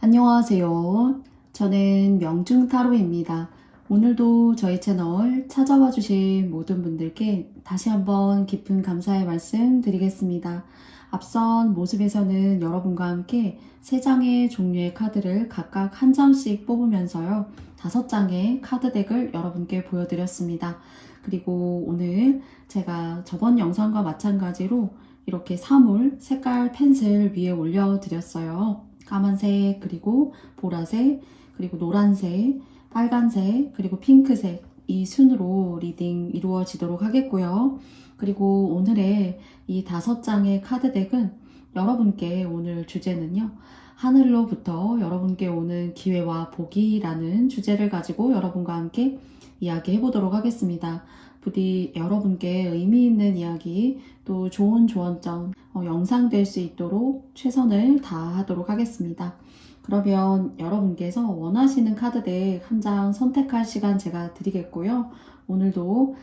안녕하세요. 저는 명중타로입니다. 오늘도 저희 채널 찾아와 주신 모든 분들께 다시 한번 깊은 감사의 말씀 드리겠습니다. 앞선 모습에서는 여러분과 함께 3장의 종류의 카드를 각각 한 장씩 뽑으면서요. 5장의 카드덱을 여러분께 보여드렸습니다. 그리고 오늘 제가 저번 영상과 마찬가지로 이렇게 사물 색깔 펜슬 위에 올려드렸어요. 까만색, 그리고 보라색, 그리고 노란색, 빨간색, 그리고 핑크색 이 순으로 리딩 이루어지도록 하겠고요. 그리고 오늘의 이 5장의 카드덱은 여러분께 오늘 주제는요. 하늘로부터 여러분께 오는 기회와 복이라는 주제를 가지고 여러분과 함께 이야기해 보도록 하겠습니다. 부디 여러분께 의미 있는 이야기 또 좋은 조언점 영상될 수 있도록 최선을 다하도록 하겠습니다. 그러면 여러분께서 원하시는 카드덱 한 장 선택할 시간 제가 드리겠고요. 오늘도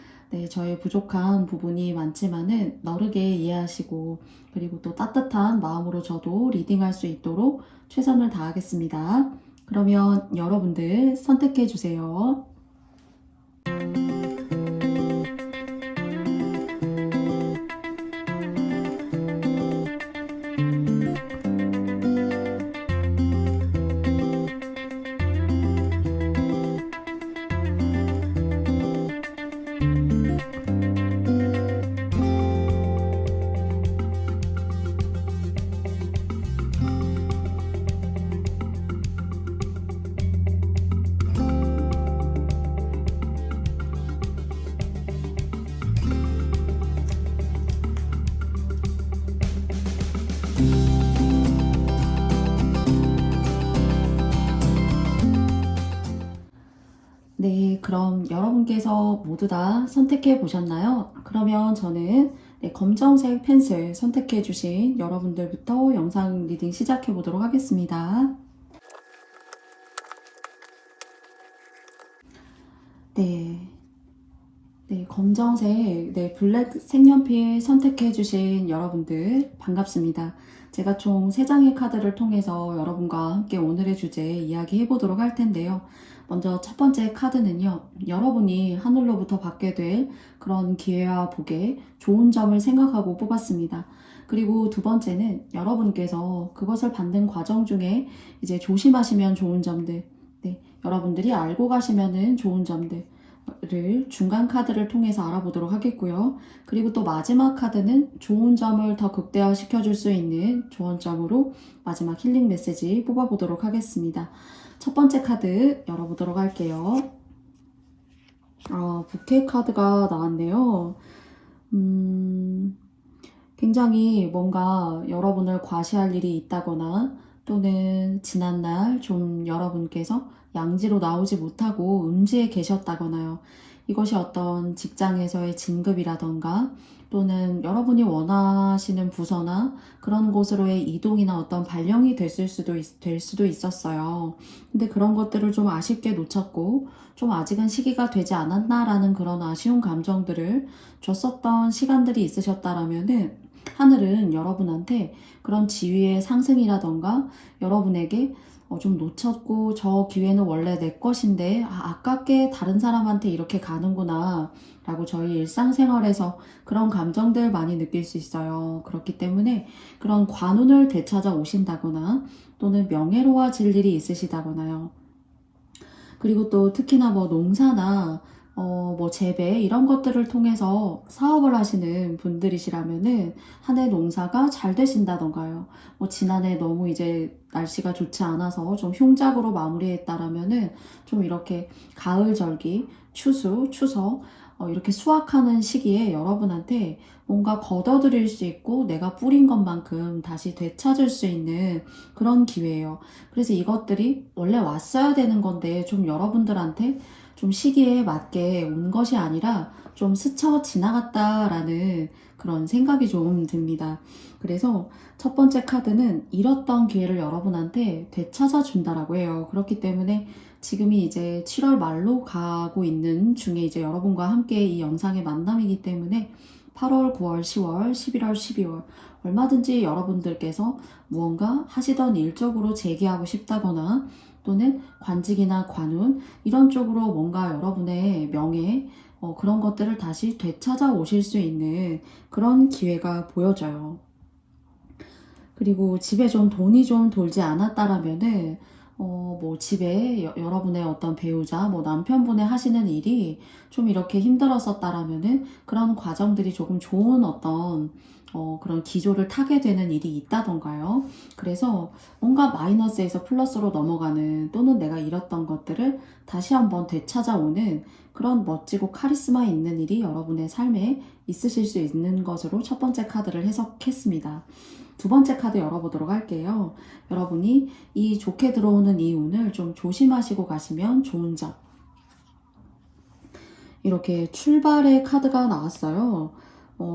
저의 부족한 부분이 많지만은 너르게 이해하시고 그리고 또 따뜻한 마음으로 저도 리딩할 수 있도록 최선을 다하겠습니다. 그러면 여러분들 선택해 주세요. 네, 그럼 여러분께서 모두 다 선택해 보셨나요? 그러면 저는 검정색 펜슬 선택해 주신 여러분들부터 영상 리딩 시작해 보도록 하겠습니다. 검정색, 블랙 색연필 선택해 주신 여러분들 반갑습니다. 제가 총 3장의 카드를 통해서 여러분과 함께 오늘의 주제 이야기해 보도록 할 텐데요. 먼저 첫 번째 카드는요. 여러분이 하늘로부터 받게 될 그런 기회와 복의 좋은 점을 생각하고 뽑았습니다. 그리고 두 번째는 여러분께서 그것을 받는 과정 중에 이제 조심하시면 좋은 점들, 여러분들이 알고 가시면은 좋은 점들, 를 중간 카드를 통해서 알아보도록 하겠고요. 그리고 또 마지막 카드는 좋은 점을 더 극대화 시켜줄 수 있는 조언점으로 마지막 힐링 메시지 뽑아보도록 하겠습니다. 첫 번째 카드 열어보도록 할게요. 부캐 카드가 나왔네요. 굉장히 뭔가 여러분을 과시할 일이 있다거나 또는 지난날 좀 여러분께서 양지로 나오지 못하고 음지에 계셨다거나요. 이것이 어떤 직장에서의 진급이라던가 또는 여러분이 원하시는 부서나 그런 곳으로의 이동이나 어떤 발령이 될 수도 있었어요. 근데 그런 것들을 좀 아쉽게 놓쳤고 좀 아직은 시기가 되지 않았나라는 그런 아쉬운 감정들을 줬었던 시간들이 있으셨다라면은 하늘은 여러분한테 그런 지위의 상승이라던가 여러분에게 좀 놓쳤고 저 기회는 원래 내 것인데 아깝게 다른 사람한테 이렇게 가는구나 라고 저희 일상생활에서 그런 감정들 많이 느낄 수 있어요. 그렇기 때문에 그런 관운을 되찾아 오신다거나 또는 명예로워질 일이 있으시다거나요. 그리고 또 특히나 농사나 재배 이런 것들을 통해서 사업을 하시는 분들이시라면은 한 해 농사가 잘 되신다던가요. 지난해 너무 이제 날씨가 좋지 않아서 좀 흉작으로 마무리했다라면은 좀 이렇게 가을 절기, 추수, 추석 이렇게 수확하는 시기에 여러분한테 뭔가 걷어들일 수 있고 내가 뿌린 것만큼 다시 되찾을 수 있는 그런 기회예요. 그래서 이것들이 원래 왔어야 되는 건데 좀 여러분들한테 좀 시기에 맞게 온 것이 아니라 좀 스쳐 지나갔다라는 그런 생각이 좀 듭니다. 그래서 첫 번째 카드는 잃었던 기회를 여러분한테 되찾아 준다라고 해요. 그렇기 때문에 지금이 이제 7월 말로 가고 있는 중에 이제 여러분과 함께 이 영상의 만남이기 때문에 8월, 9월, 10월, 11월, 12월 얼마든지 여러분들께서 무언가 하시던 일 쪽으로 재기하고 싶다거나 또는 관직이나 관운 이런 쪽으로 뭔가 여러분의 명예 그런 것들을 다시 되찾아 오실 수 있는 그런 기회가 보여져요. 그리고 집에 좀 돈이 좀 돌지 않았다라면은 뭐 집에 여러분의 어떤 배우자, 뭐 남편분의 하시는 일이 좀 이렇게 힘들었었다라면은 그런 과정들이 조금 좋은 어떤 그런 기조를 타게 되는 일이 있다던가요. 그래서 뭔가 마이너스에서 플러스로 넘어가는 또는 내가 잃었던 것들을 다시 한번 되찾아오는 그런 멋지고 카리스마 있는 일이 여러분의 삶에 있으실 수 있는 것으로 첫 번째 카드를 해석했습니다. 두 번째 카드 열어보도록 할게요. 여러분이 이 좋게 들어오는 이 운을 좀 조심하시고 가시면 좋은 점. 이렇게 출발의 카드가 나왔어요.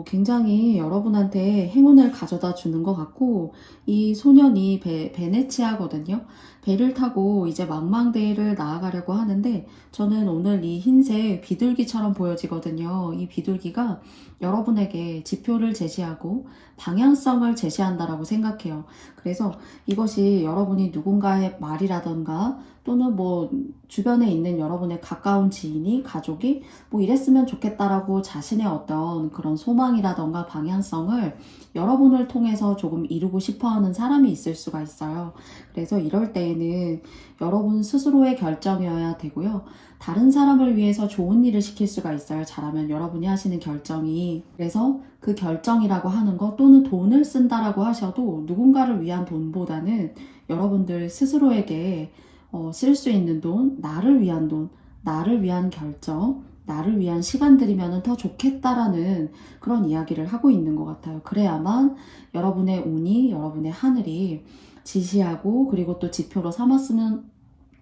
굉장히 여러분한테 행운을 가져다 주는 것 같고, 이 소년이 베네치아거든요. 배를 타고 이제 망망대해를 나아가려고 하는데, 저는 오늘 이 흰색 비둘기처럼 보여지거든요. 이 비둘기가 여러분에게 지표를 제시하고 방향성을 제시한다라고 생각해요. 그래서 이것이 여러분이 누군가의 말이라던가 또는 뭐 주변에 있는 여러분의 가까운 지인이, 가족이 뭐 이랬으면 좋겠다라고 자신의 어떤 그런 소망이라던가 방향성을 여러분을 통해서 조금 이루고 싶어 하는 사람이 있을 수가 있어요. 그래서 이럴 때에는 여러분 스스로의 결정이어야 되고요. 다른 사람을 위해서 좋은 일을 시킬 수가 있어요. 잘하면 여러분이 하시는 결정이. 그래서 그 결정이라고 하는 것 또는 돈을 쓴다라고 하셔도 누군가를 위한 돈보다는 여러분들 스스로에게 쓸 수 있는 돈, 나를 위한 결정, 나를 위한 시간들이면 더 좋겠다라는 그런 이야기를 하고 있는 것 같아요. 그래야만 여러분의 운이, 여러분의 하늘이 지시하고 그리고 또 지표로 삼았으면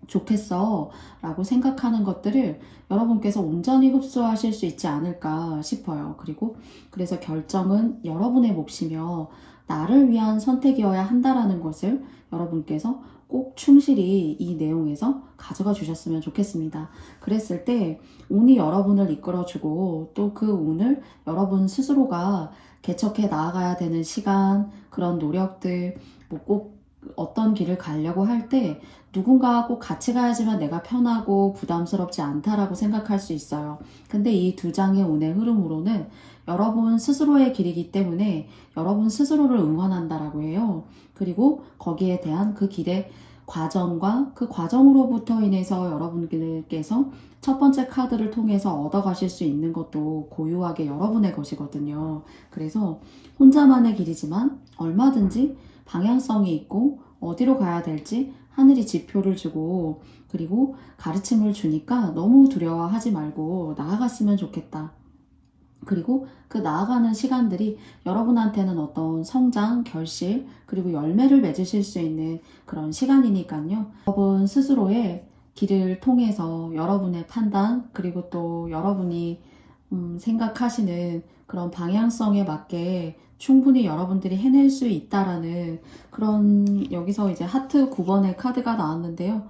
좋겠어 라고 생각하는 것들을 여러분께서 온전히 흡수하실 수 있지 않을까 싶어요. 그리고 그래서 결정은 여러분의 몫이며 나를 위한 선택이어야 한다라는 것을 여러분께서 꼭 충실히 이 내용에서 가져가 주셨으면 좋겠습니다. 그랬을 때 운이 여러분을 이끌어주고 또 그 운을 여러분 스스로가 개척해 나아가야 되는 시간, 그런 노력들, 뭐 꼭 어떤 길을 가려고 할 때 누군가와 꼭 같이 가야지만 내가 편하고 부담스럽지 않다라고 생각할 수 있어요. 근데 이 두 장의 운의 흐름으로는 여러분 스스로의 길이기 때문에 여러분 스스로를 응원한다라고 해요. 그리고 거기에 대한 그 길의 과정과 그 과정으로부터 인해서 여러분께서 첫 번째 카드를 통해서 얻어가실 수 있는 것도 고유하게 여러분의 것이거든요. 그래서 혼자만의 길이지만 얼마든지 방향성이 있고 어디로 가야 될지 하늘이 지표를 주고 그리고 가르침을 주니까 너무 두려워하지 말고 나아갔으면 좋겠다. 그리고 그 나아가는 시간들이 여러분한테는 어떤 성장, 결실, 그리고 열매를 맺으실 수 있는 그런 시간이니까요. 여러분 스스로의 길을 통해서 여러분의 판단, 그리고 또 여러분이 생각하시는 그런 방향성에 맞게 충분히 여러분들이 해낼 수 있다라는 그런 여기서 이제 하트 9번의 카드가 나왔는데요.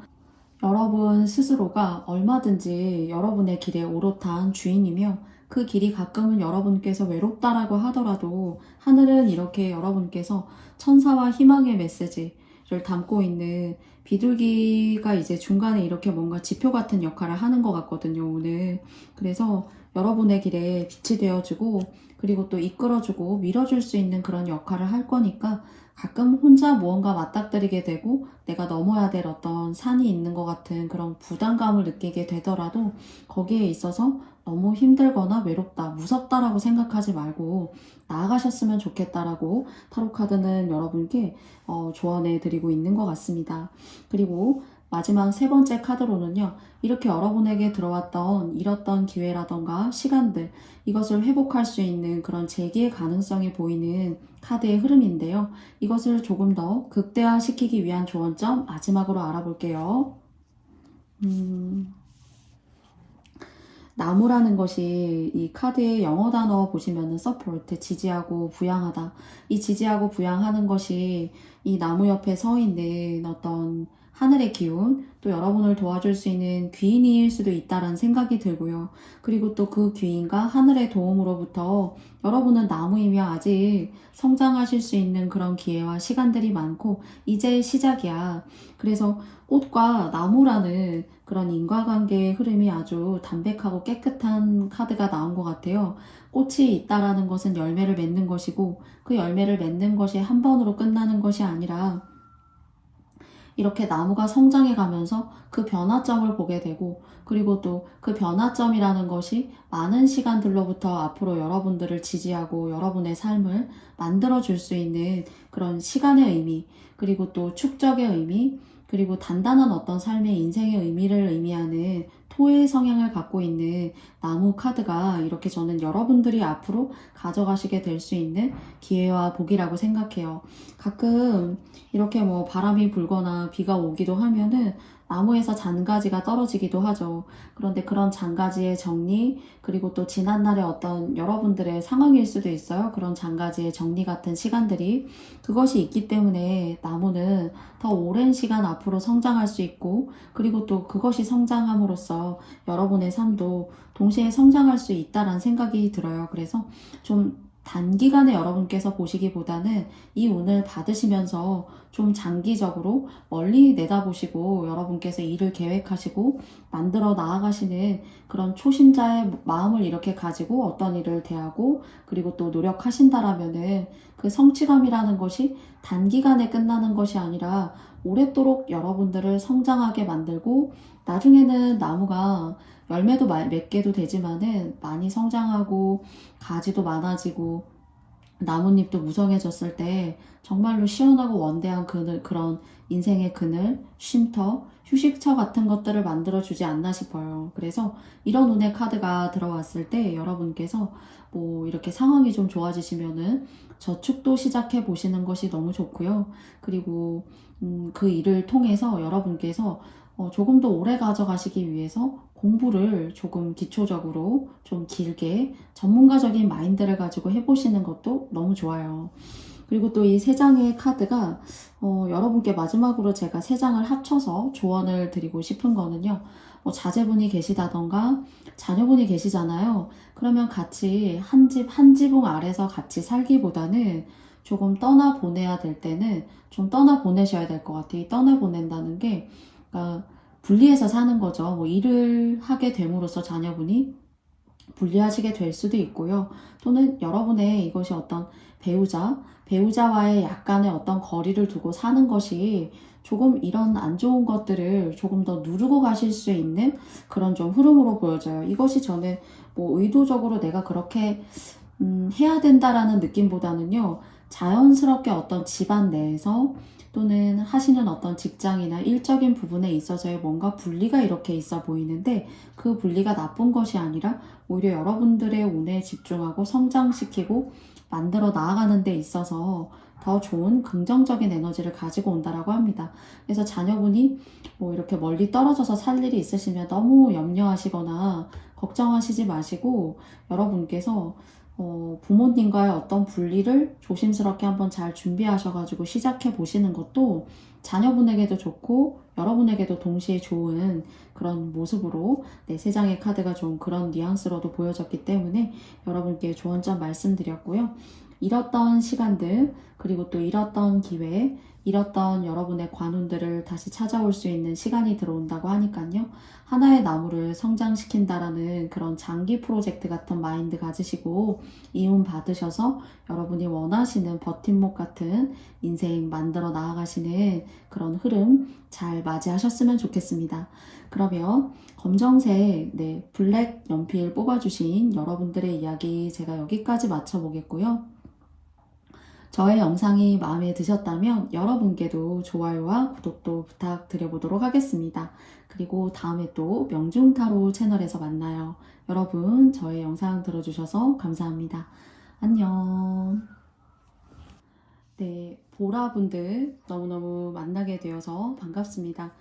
여러분 스스로가 얼마든지 여러분의 길에 오롯한 주인이며 그 길이 가끔은 여러분께서 외롭다라고 하더라도 하늘은 이렇게 여러분께서 천사와 희망의 메시지를 담고 있는 비둘기가 이제 중간에 이렇게 뭔가 지표 같은 역할을 하는 것 같거든요, 오늘. 그래서 여러분의 길에 빛이 되어주고 그리고 또 이끌어주고 밀어줄 수 있는 그런 역할을 할 거니까 가끔 혼자 무언가 맞닥뜨리게 되고 내가 넘어야 될 어떤 산이 있는 것 같은 그런 부담감을 느끼게 되더라도 거기에 있어서 너무 힘들거나 외롭다, 무섭다라고 생각하지 말고 나아가셨으면 좋겠다라고 타로카드는 여러분께 조언해 드리고 있는 것 같습니다. 그리고 마지막 세 번째 카드로는요. 이렇게 여러분에게 들어왔던 잃었던 기회라던가 시간들 이것을 회복할 수 있는 그런 재기의 가능성이 보이는 카드의 흐름인데요. 이것을 조금 더 극대화시키기 위한 조언점 마지막으로 알아볼게요. 나무라는 것이 이 카드의 영어 단어 보시면은 support, 지지하고 부양하다. 이 지지하고 부양하는 것이 이 나무 옆에 서 있는 어떤 하늘의 기운, 또 여러분을 도와줄 수 있는 귀인일 수도 있다라는 생각이 들고요. 그리고 또 그 귀인과 하늘의 도움으로부터 여러분은 나무이며 아직 성장하실 수 있는 그런 기회와 시간들이 많고 이제 시작이야. 그래서 꽃과 나무라는 그런 인과관계의 흐름이 아주 담백하고 깨끗한 카드가 나온 것 같아요. 꽃이 있다라는 것은 열매를 맺는 것이고 그 열매를 맺는 것이 한 번으로 끝나는 것이 아니라 이렇게 나무가 성장해 가면서 그 변화점을 보게 되고 그리고 또 그 변화점이라는 것이 많은 시간들로부터 앞으로 여러분들을 지지하고 여러분의 삶을 만들어 줄 수 있는 그런 시간의 의미 그리고 또 축적의 의미 그리고 단단한 어떤 삶의 인생의 의미를 의미하는 토의 성향을 갖고 있는 나무 카드가 이렇게 저는 여러분들이 앞으로 가져가시게 될 수 있는 기회와 복이라고 생각해요. 가끔 이렇게 뭐 바람이 불거나 비가 오기도 하면은 나무에서 잔가지가 떨어지기도 하죠. 그런데 그런 잔가지의 정리, 그리고 또 지난날의 어떤 여러분들의 상황일 수도 있어요. 그런 잔가지의 정리 같은 시간들이. 그것이 있기 때문에 나무는 더 오랜 시간 앞으로 성장할 수 있고, 그리고 또 그것이 성장함으로써 여러분의 삶도 동시에 성장할 수 있다라는 생각이 들어요. 그래서 좀 단기간에 여러분께서 보시기보다는 이 운을 받으시면서 좀 장기적으로 멀리 내다보시고 여러분께서 일을 계획하시고 만들어 나아가시는 그런 초심자의 마음을 이렇게 가지고 어떤 일을 대하고 그리고 또 노력하신다라면은 그 성취감이라는 것이 단기간에 끝나는 것이 아니라 오랫도록 여러분들을 성장하게 만들고 나중에는 나무가 열매도 맺게도 되지만은 많이 성장하고 가지도 많아지고 나뭇잎도 무성해졌을 때 정말로 시원하고 원대한 그런 인생의 그늘, 쉼터, 휴식처 같은 것들을 만들어주지 않나 싶어요. 그래서 이런 운의 카드가 들어왔을 때 여러분께서 뭐 이렇게 상황이 좀 좋아지시면은 저축도 시작해 보시는 것이 너무 좋고요. 그리고 그 일을 통해서 여러분께서 조금 더 오래 가져가시기 위해서 공부를 조금 기초적으로 좀 길게 전문가적인 마인드를 가지고 해보시는 것도 너무 좋아요. 그리고 또 이 세 장의 카드가 여러분께 마지막으로 제가 세 장을 합쳐서 조언을 드리고 싶은 거는요. 자제분이 계시다던가 자녀분이 계시잖아요. 그러면 같이 한 지붕 아래서 같이 살기보다는 조금 떠나 보내야 될 때는 좀 떠나 보내셔야 될 것 같아요. 떠나 보낸다는 게 그러니까 분리해서 사는 거죠. 뭐 일을 하게 됨으로써 자녀분이 분리하시게 될 수도 있고요. 또는 여러분의 이것이 어떤 배우자와의 약간의 어떤 거리를 두고 사는 것이 조금 이런 안 좋은 것들을 조금 더 누르고 가실 수 있는 그런 좀 흐름으로 보여져요. 이것이 저는 뭐 의도적으로 내가 그렇게 해야 된다라는 느낌보다는요. 자연스럽게 어떤 집안 내에서 또는 하시는 어떤 직장이나 일적인 부분에 있어서의 뭔가 분리가 이렇게 있어 보이는데 그 분리가 나쁜 것이 아니라 오히려 여러분들의 운에 집중하고 성장시키고 만들어 나아가는 데 있어서 더 좋은 긍정적인 에너지를 가지고 온다라고 합니다. 그래서 자녀분이 뭐 이렇게 멀리 떨어져서 살 일이 있으시면 너무 염려하시거나 걱정하시지 마시고 여러분께서 부모님과의 어떤 분리를 조심스럽게 한번 잘 준비하셔가지고 시작해 보시는 것도 자녀분에게도 좋고 여러분에게도 동시에 좋은 그런 모습으로 세 장의 카드가 좀 그런 뉘앙스로도 보여졌기 때문에 여러분께 조언점 말씀드렸고요. 잃었던 시간들 그리고 또 잃었던 기회 잃었던 여러분의 관운들을 다시 찾아올 수 있는 시간이 들어온다고 하니까요. 하나의 나무를 성장시킨다라는 그런 장기 프로젝트 같은 마인드 가지시고 이운 받으셔서 여러분이 원하시는 버팀목 같은 인생 만들어 나아가시는 그런 흐름 잘 맞이하셨으면 좋겠습니다. 그러면 검정색 블랙 연필 뽑아주신 여러분들의 이야기 제가 여기까지 맞춰보겠고요. 저의 영상이 마음에 드셨다면 여러분께도 좋아요와 구독도 부탁드려보도록 하겠습니다. 그리고 다음에 또 명중타로 채널에서 만나요. 여러분 저의 영상 들어주셔서 감사합니다. 안녕. 네, 보라분들 너무너무 만나게 되어서 반갑습니다.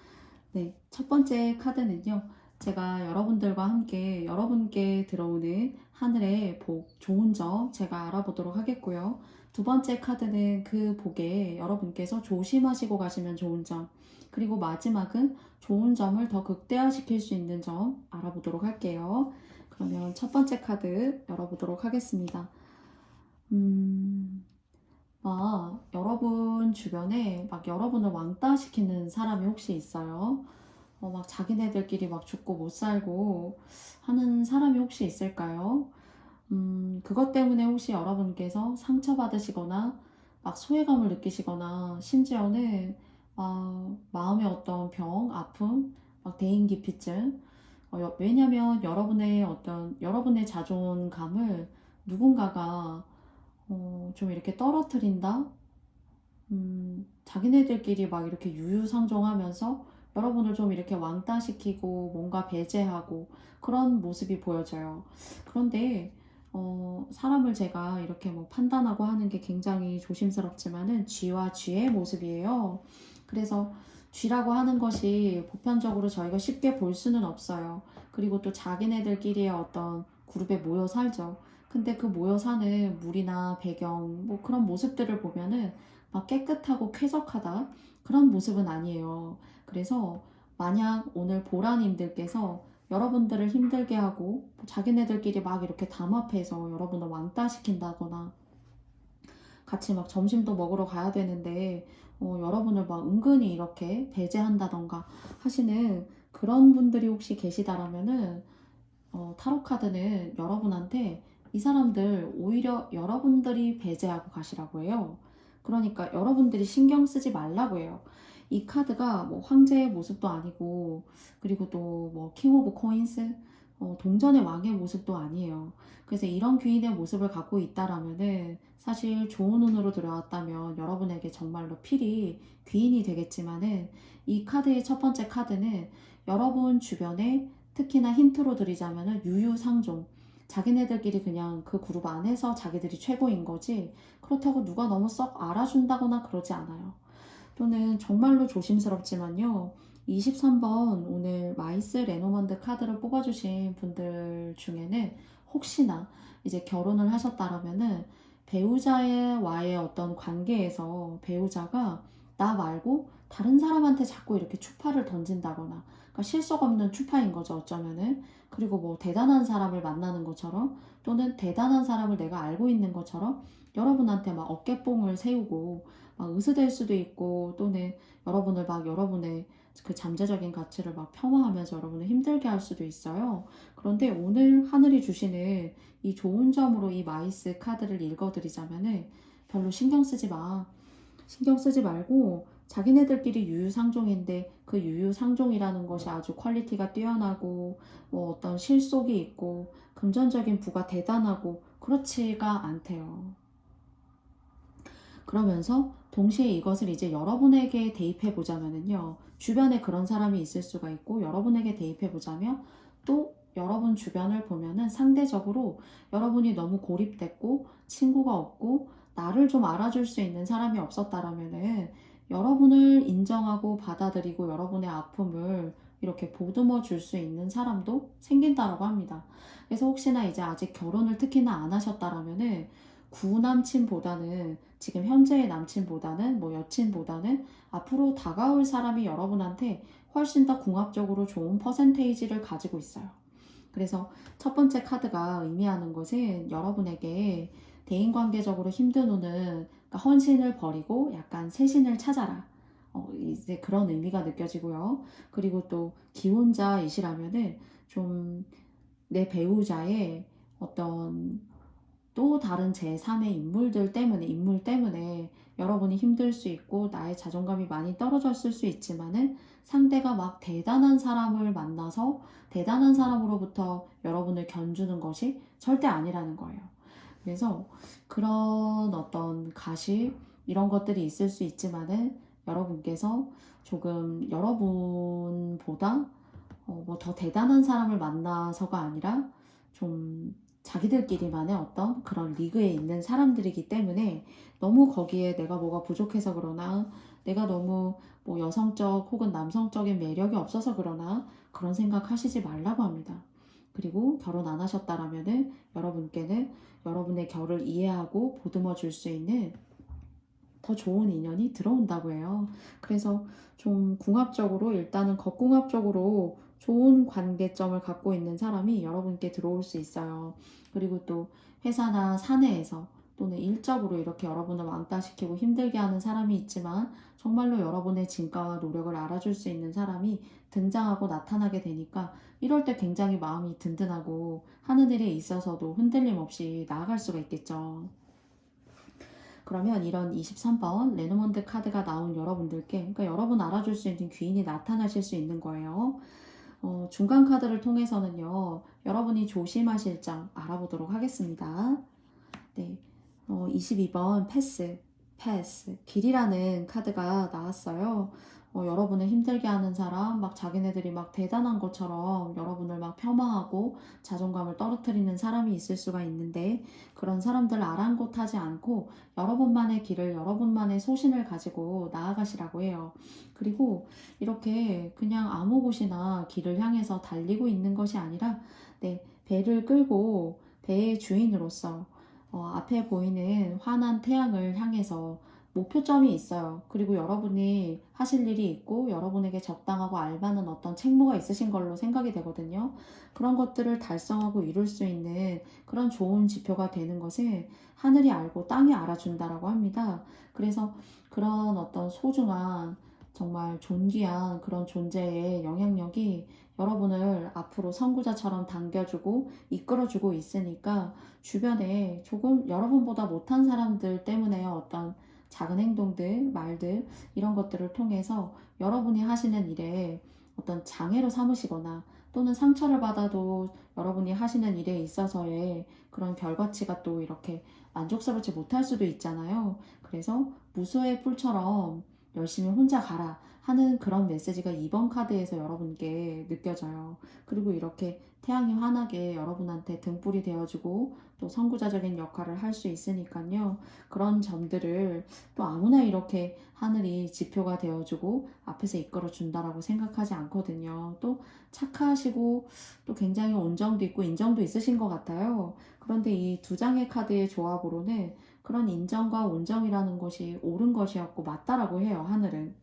네, 첫 번째 카드는요. 제가 여러분들과 함께 여러분께 들어오는 하늘의 복, 좋은 점 제가 알아보도록 하겠고요. 두 번째 카드는 그 복에 여러분께서 조심하시고 가시면 좋은 점, 그리고 마지막은 좋은 점을 더 극대화시킬 수 있는 점 알아보도록 할게요. 그러면 첫 번째 카드 열어보도록 하겠습니다. 여러분 주변에 막 여러분을 왕따시키는 사람이 혹시 있어요? 막 자기네들끼리 막 죽고 못 살고 하는 사람이 혹시 있을까요? 그것 때문에 혹시 여러분께서 상처받으시거나 막 소외감을 느끼시거나 심지어는 마음의 어떤 병, 아픔, 막 대인기피증. 왜냐면 여러분의 자존감을 누군가가 좀 이렇게 떨어뜨린다? 자기네들끼리 막 이렇게 유유상종하면서 여러분을 좀 이렇게 왕따시키고 뭔가 배제하고 그런 모습이 보여져요. 그런데 사람을 제가 이렇게 뭐 판단하고 하는 게 굉장히 조심스럽지만은 쥐와 쥐의 모습이에요. 그래서 쥐라고 하는 것이 보편적으로 저희가 쉽게 볼 수는 없어요. 그리고 또 자기네들끼리의 어떤 그룹에 모여 살죠. 근데 그 모여 사는 물이나 배경 뭐 그런 모습들을 보면은 막 깨끗하고 쾌적하다 그런 모습은 아니에요. 그래서 만약 오늘 보라님들께서 여러분들을 힘들게 하고 자기네들끼리 막 이렇게 담합해서 여러분을 왕따시킨다거나 같이 막 점심도 먹으러 가야 되는데 여러분을 막 은근히 이렇게 배제한다던가 하시는 그런 분들이 혹시 계시다라면은 타로 카드는 여러분한테 이 사람들 오히려 여러분들이 배제하고 가시라고 해요. 그러니까 여러분들이 신경 쓰지 말라고 해요. 이 카드가 뭐 황제의 모습도 아니고 그리고 또 뭐 킹 오브 코인스 동전의 왕의 모습도 아니에요. 그래서 이런 귀인의 모습을 갖고 있다라면은 사실 좋은 운으로 들어왔다면 여러분에게 정말로 필히 귀인이 되겠지만은 이 카드의 첫 번째 카드는 여러분 주변에 특히나 힌트로 드리자면은 유유상종. 자기네들끼리 그냥 그 그룹 안에서 자기들이 최고인 거지 그렇다고 누가 너무 썩 알아준다거나 그러지 않아요. 또는 정말로 조심스럽지만요. 23번 오늘 마이스 레노먼드 카드를 뽑아주신 분들 중에는 혹시나 이제 결혼을 하셨다라면은 배우자와의 어떤 관계에서 배우자가 나 말고 다른 사람한테 자꾸 이렇게 추파를 던진다거나 그러니까 실속 없는 추파인 거죠 어쩌면은. 그리고 뭐 대단한 사람을 만나는 것처럼 또는 대단한 사람을 내가 알고 있는 것처럼 여러분한테 막 어깨뽕을 세우고 막 의스될 수도 있고 또는 여러분의 그 잠재적인 가치를 막 폄하하면서 여러분을 힘들게 할 수도 있어요. 그런데 오늘 하늘이 주시는 이 좋은 점으로 이 마이스 카드를 읽어드리자면은 별로 신경 쓰지 마. 신경 쓰지 말고 자기네들끼리 유유상종인데 그 유유상종이라는 것이 아주 퀄리티가 뛰어나고 뭐 어떤 실속이 있고 금전적인 부가 대단하고 그렇지가 않대요. 그러면서 동시에 이것을 이제 여러분에게 대입해 보자면은요. 주변에 그런 사람이 있을 수가 있고 여러분에게 대입해 보자면 또 여러분 주변을 보면은 상대적으로 여러분이 너무 고립됐고 친구가 없고 나를 좀 알아줄 수 있는 사람이 없었다라면은 여러분을 인정하고 받아들이고 여러분의 아픔을 이렇게 보듬어 줄 수 있는 사람도 생긴다라고 합니다. 그래서 혹시나 이제 아직 결혼을 특히나 안 하셨다라면은 구남친보다는 지금 현재의 남친보다는 뭐 여친보다는 앞으로 다가올 사람이 여러분한테 훨씬 더 궁합적으로 좋은 퍼센테이지를 가지고 있어요. 그래서 첫 번째 카드가 의미하는 것은 여러분에게 대인관계적으로 힘든 운은 그러니까 헌신을 버리고 약간 새신을 찾아라. 이제 그런 의미가 느껴지고요. 그리고 또 기혼자이시라면은 좀 내 배우자의 어떤 또 다른 제3의 인물 때문에 여러분이 힘들 수 있고 나의 자존감이 많이 떨어졌을 수 있지만은 상대가 막 대단한 사람을 만나서 대단한 사람으로부터 여러분을 견주는 것이 절대 아니라는 거예요. 그래서 그런 어떤 가십 이런 것들이 있을 수 있지만은 여러분께서 조금 여러분보다 뭐 더 대단한 사람을 만나서가 아니라 좀 자기들끼리만의 어떤 그런 리그에 있는 사람들이기 때문에 너무 거기에 내가 뭐가 부족해서 그러나 내가 너무 뭐 여성적 혹은 남성적인 매력이 없어서 그러나 그런 생각 하시지 말라고 합니다. 그리고 결혼 안 하셨다라면은 여러분께는 여러분의 결을 이해하고 보듬어 줄 수 있는 더 좋은 인연이 들어온다고 해요. 그래서 좀 궁합적으로, 일단은 겉궁합적으로 좋은 관계점을 갖고 있는 사람이 여러분께 들어올 수 있어요. 그리고 또 회사나 사내에서 또는 일적으로 이렇게 여러분을 왕따시키고 힘들게 하는 사람이 있지만 정말로 여러분의 진가와 노력을 알아줄 수 있는 사람이 등장하고 나타나게 되니까 이럴 때 굉장히 마음이 든든하고 하는 일에 있어서도 흔들림 없이 나아갈 수가 있겠죠. 그러면 이런 23번 레노먼드 카드가 나온 여러분들께, 그러니까 여러분 알아줄 수 있는 귀인이 나타나실 수 있는 거예요. 중간 카드를 통해서는요, 여러분이 조심하실 점 알아보도록 하겠습니다. 네, 22번 패스, 길이라는 카드가 나왔어요. 여러분을 힘들게 하는 사람, 막 자기네들이 막 대단한 것처럼 여러분을 막 폄하하고 자존감을 떨어뜨리는 사람이 있을 수가 있는데, 그런 사람들 아랑곳하지 않고 여러분만의 길을, 여러분만의 소신을 가지고 나아가시라고 해요. 그리고 이렇게 그냥 아무 곳이나 길을 향해서 달리고 있는 것이 아니라, 네, 배를 끌고 배의 주인으로서 앞에 보이는 환한 태양을 향해서 목표점이 있어요. 그리고 여러분이 하실 일이 있고 여러분에게 적당하고 알맞은 어떤 책무가 있으신 걸로 생각이 되거든요. 그런 것들을 달성하고 이룰 수 있는 그런 좋은 지표가 되는 것을 하늘이 알고 땅이 알아준다라고 합니다. 그래서 그런 어떤 소중한, 정말 존귀한 그런 존재의 영향력이 여러분을 앞으로 선구자처럼 당겨주고 이끌어주고 있으니까, 주변에 조금 여러분보다 못한 사람들 때문에 어떤 작은 행동들, 말들, 이런 것들을 통해서 여러분이 하시는 일에 어떤 장애로 삼으시거나 또는 상처를 받아도 여러분이 하시는 일에 있어서의 그런 결과치가 또 이렇게 만족스럽지 못할 수도 있잖아요. 그래서 무소의 풀처럼 열심히 혼자 가라 하는 그런 메시지가 2번 카드에서 여러분께 느껴져요. 그리고 이렇게 태양이 환하게 여러분한테 등불이 되어주고 또 선구자적인 역할을 할 수 있으니까요. 그런 점들을 또 아무나 이렇게 하늘이 지표가 되어주고 앞에서 이끌어 준다라고 생각하지 않거든요. 또 착하시고 또 굉장히 온정도 있고 인정도 있으신 것 같아요. 그런데 이 두 장의 카드의 조합으로는 그런 인정과 온정이라는 것이 옳은 것이었고 맞다라고 해요, 하늘은.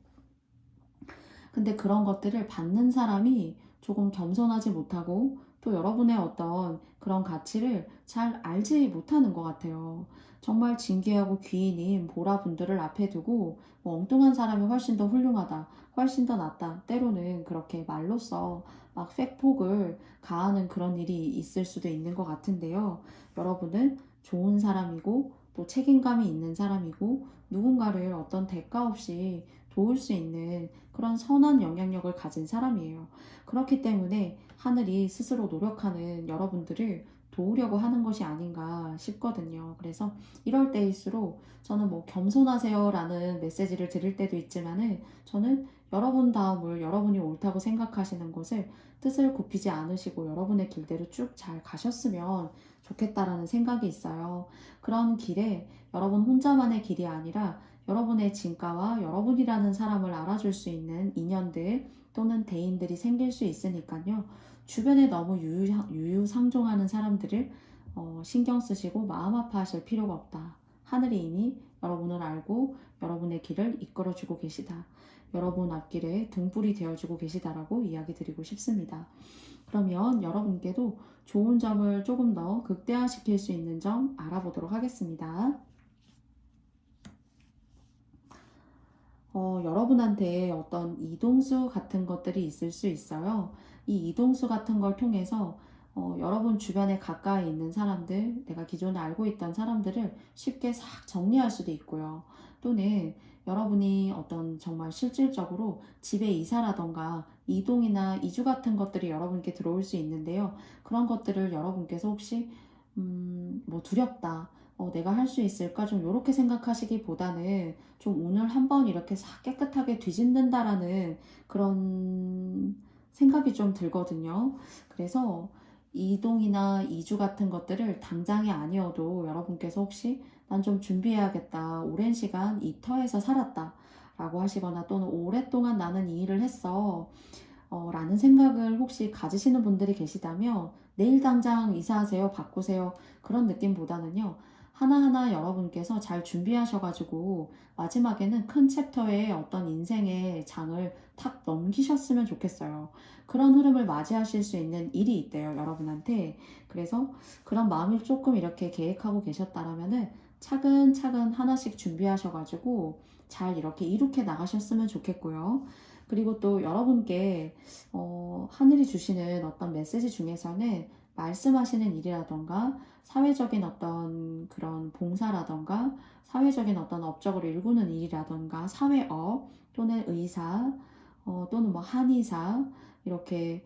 근데 그런 것들을 받는 사람이 조금 겸손하지 못하고 또 여러분의 어떤 그런 가치를 잘 알지 못하는 것 같아요. 정말 진귀하고 귀인인 보라분들을 앞에 두고 뭐 엉뚱한 사람이 훨씬 더 훌륭하다, 훨씬 더 낫다, 때로는 그렇게 말로써 막 팩폭을 가하는 그런 일이 있을 수도 있는 것 같은데요. 여러분은 좋은 사람이고 또 책임감이 있는 사람이고 누군가를 어떤 대가 없이 도울 수 있는 그런 선한 영향력을 가진 사람이에요. 그렇기 때문에 하늘이 스스로 노력하는 여러분들을 도우려고 하는 것이 아닌가 싶거든요. 그래서 이럴 때일수록 저는 뭐 겸손하세요라는 메시지를 드릴 때도 있지만은, 저는 여러분 다음을 여러분이 옳다고 생각하시는 것을 뜻을 굽히지 않으시고 여러분의 길대로 쭉 잘 가셨으면 좋겠다라는 생각이 있어요. 그런 길에 여러분 혼자만의 길이 아니라 여러분의 진가와 여러분이라는 사람을 알아줄 수 있는 인연들 또는 대인들이 생길 수 있으니까요. 주변에 너무 유유상종하는 사람들을 신경 쓰시고 마음 아파하실 필요가 없다. 하늘이 이미 여러분을 알고 여러분의 길을 이끌어주고 계시다. 여러분 앞길에 등불이 되어주고 계시다라고 이야기 드리고 싶습니다. 그러면 여러분께도 좋은 점을 조금 더 극대화시킬 수 있는 점 알아보도록 하겠습니다. 여러분한테 어떤 이동수 같은 것들이 있을 수 있어요. 이 이동수 같은 걸 통해서 여러분 주변에 가까이 있는 사람들, 내가 기존에 알고 있던 사람들을 쉽게 싹 정리할 수도 있고요. 또는 여러분이 어떤 정말 실질적으로 집에 이사라던가 이동이나 이주 같은 것들이 여러분께 들어올 수 있는데요. 그런 것들을 여러분께서 혹시 뭐 두렵다, 내가 할 수 있을까? 좀 이렇게 생각하시기보다는 좀 오늘 한번 이렇게 싹 깨끗하게 뒤집는다라는 그런 생각이 좀 들거든요. 그래서 이동이나 이주 같은 것들을 당장이 아니어도 여러분께서 혹시 난 좀 준비해야겠다, 오랜 시간 이 터에서 살았다 라고 하시거나, 또는 오랫동안 나는 이 일을 했어, 라는 생각을 혹시 가지시는 분들이 계시다면 내일 당장 이사하세요, 바꾸세요 그런 느낌보다는요. 하나하나 여러분께서 잘 준비하셔가지고 마지막에는 큰 챕터의 어떤 인생의 장을 탁 넘기셨으면 좋겠어요. 그런 흐름을 맞이하실 수 있는 일이 있대요, 여러분한테. 그래서 그런 마음을 조금 이렇게 계획하고 계셨다라면은 차근차근 하나씩 준비하셔가지고 잘 이렇게 이룩해 나가셨으면 좋겠고요. 그리고 또 여러분께 하늘이 주시는 어떤 메시지 중에서는 말씀하시는 일이라던가 사회적인 어떤 그런 봉사라던가 사회적인 어떤 업적을 일구는 일이라던가 사회업 또는 의사 또는 뭐 한의사 이렇게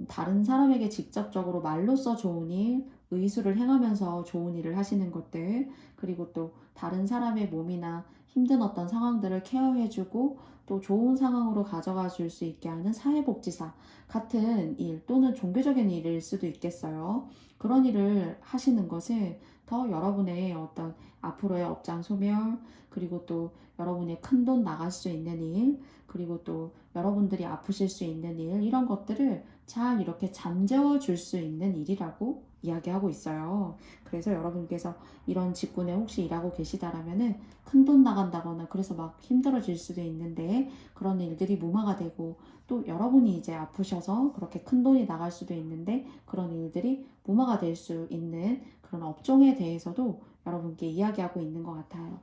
다른 사람에게 직접적으로 말로써 좋은 일, 의술을 행하면서 좋은 일을 하시는 것들, 그리고 또 다른 사람의 몸이나 힘든 어떤 상황들을 케어해주고 또 좋은 상황으로 가져가 줄 수 있게 하는 사회복지사 같은 일 또는 종교적인 일일 수도 있겠어요. 그런 일을 하시는 것을 더 여러분의 어떤 앞으로의 업장 소멸, 그리고 또 여러분의 큰돈 나갈 수 있는 일, 그리고 또 여러분들이 아프실 수 있는 일, 이런 것들을 잘 이렇게 잠재워 줄 수 있는 일이라고 이야기하고 있어요. 그래서 여러분께서 이런 직군에 혹시 일하고 계시다라면은 큰돈 나간다거나 그래서 막 힘들어질 수도 있는데 그런 일들이 무마가 되고 또 여러분이 이제 아프셔서 그렇게 큰돈이 나갈 수도 있는데 그런 일들이 무마가 될 수 있는 그런 업종에 대해서도 여러분께 이야기하고 있는 것 같아요.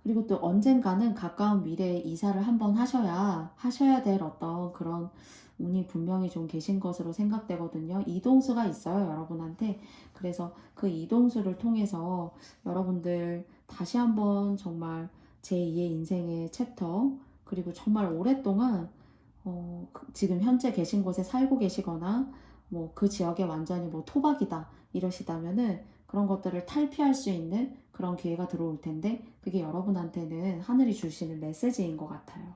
그리고 또 언젠가는 가까운 미래에 이사를 한번 하셔야 될 어떤 그런 운이 분명히 좀 계신 것으로 생각되거든요. 이동수가 있어요, 여러분한테. 그래서 그 이동수를 통해서 여러분들 다시 한번 정말 제2의 인생의 챕터, 그리고 정말 오랫동안 지금 현재 계신 곳에 살고 계시거나 뭐 그 지역에 완전히 뭐 토박이다 이러시다면은 그런 것들을 탈피할 수 있는 그런 기회가 들어올 텐데 그게 여러분한테는 하늘이 주시는 메시지인 것 같아요.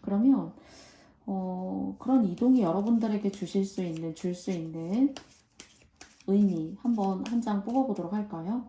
그러면 그런 이동이 여러분들에게 줄 수 있는 의미 한번 한 장 뽑아보도록 할까요?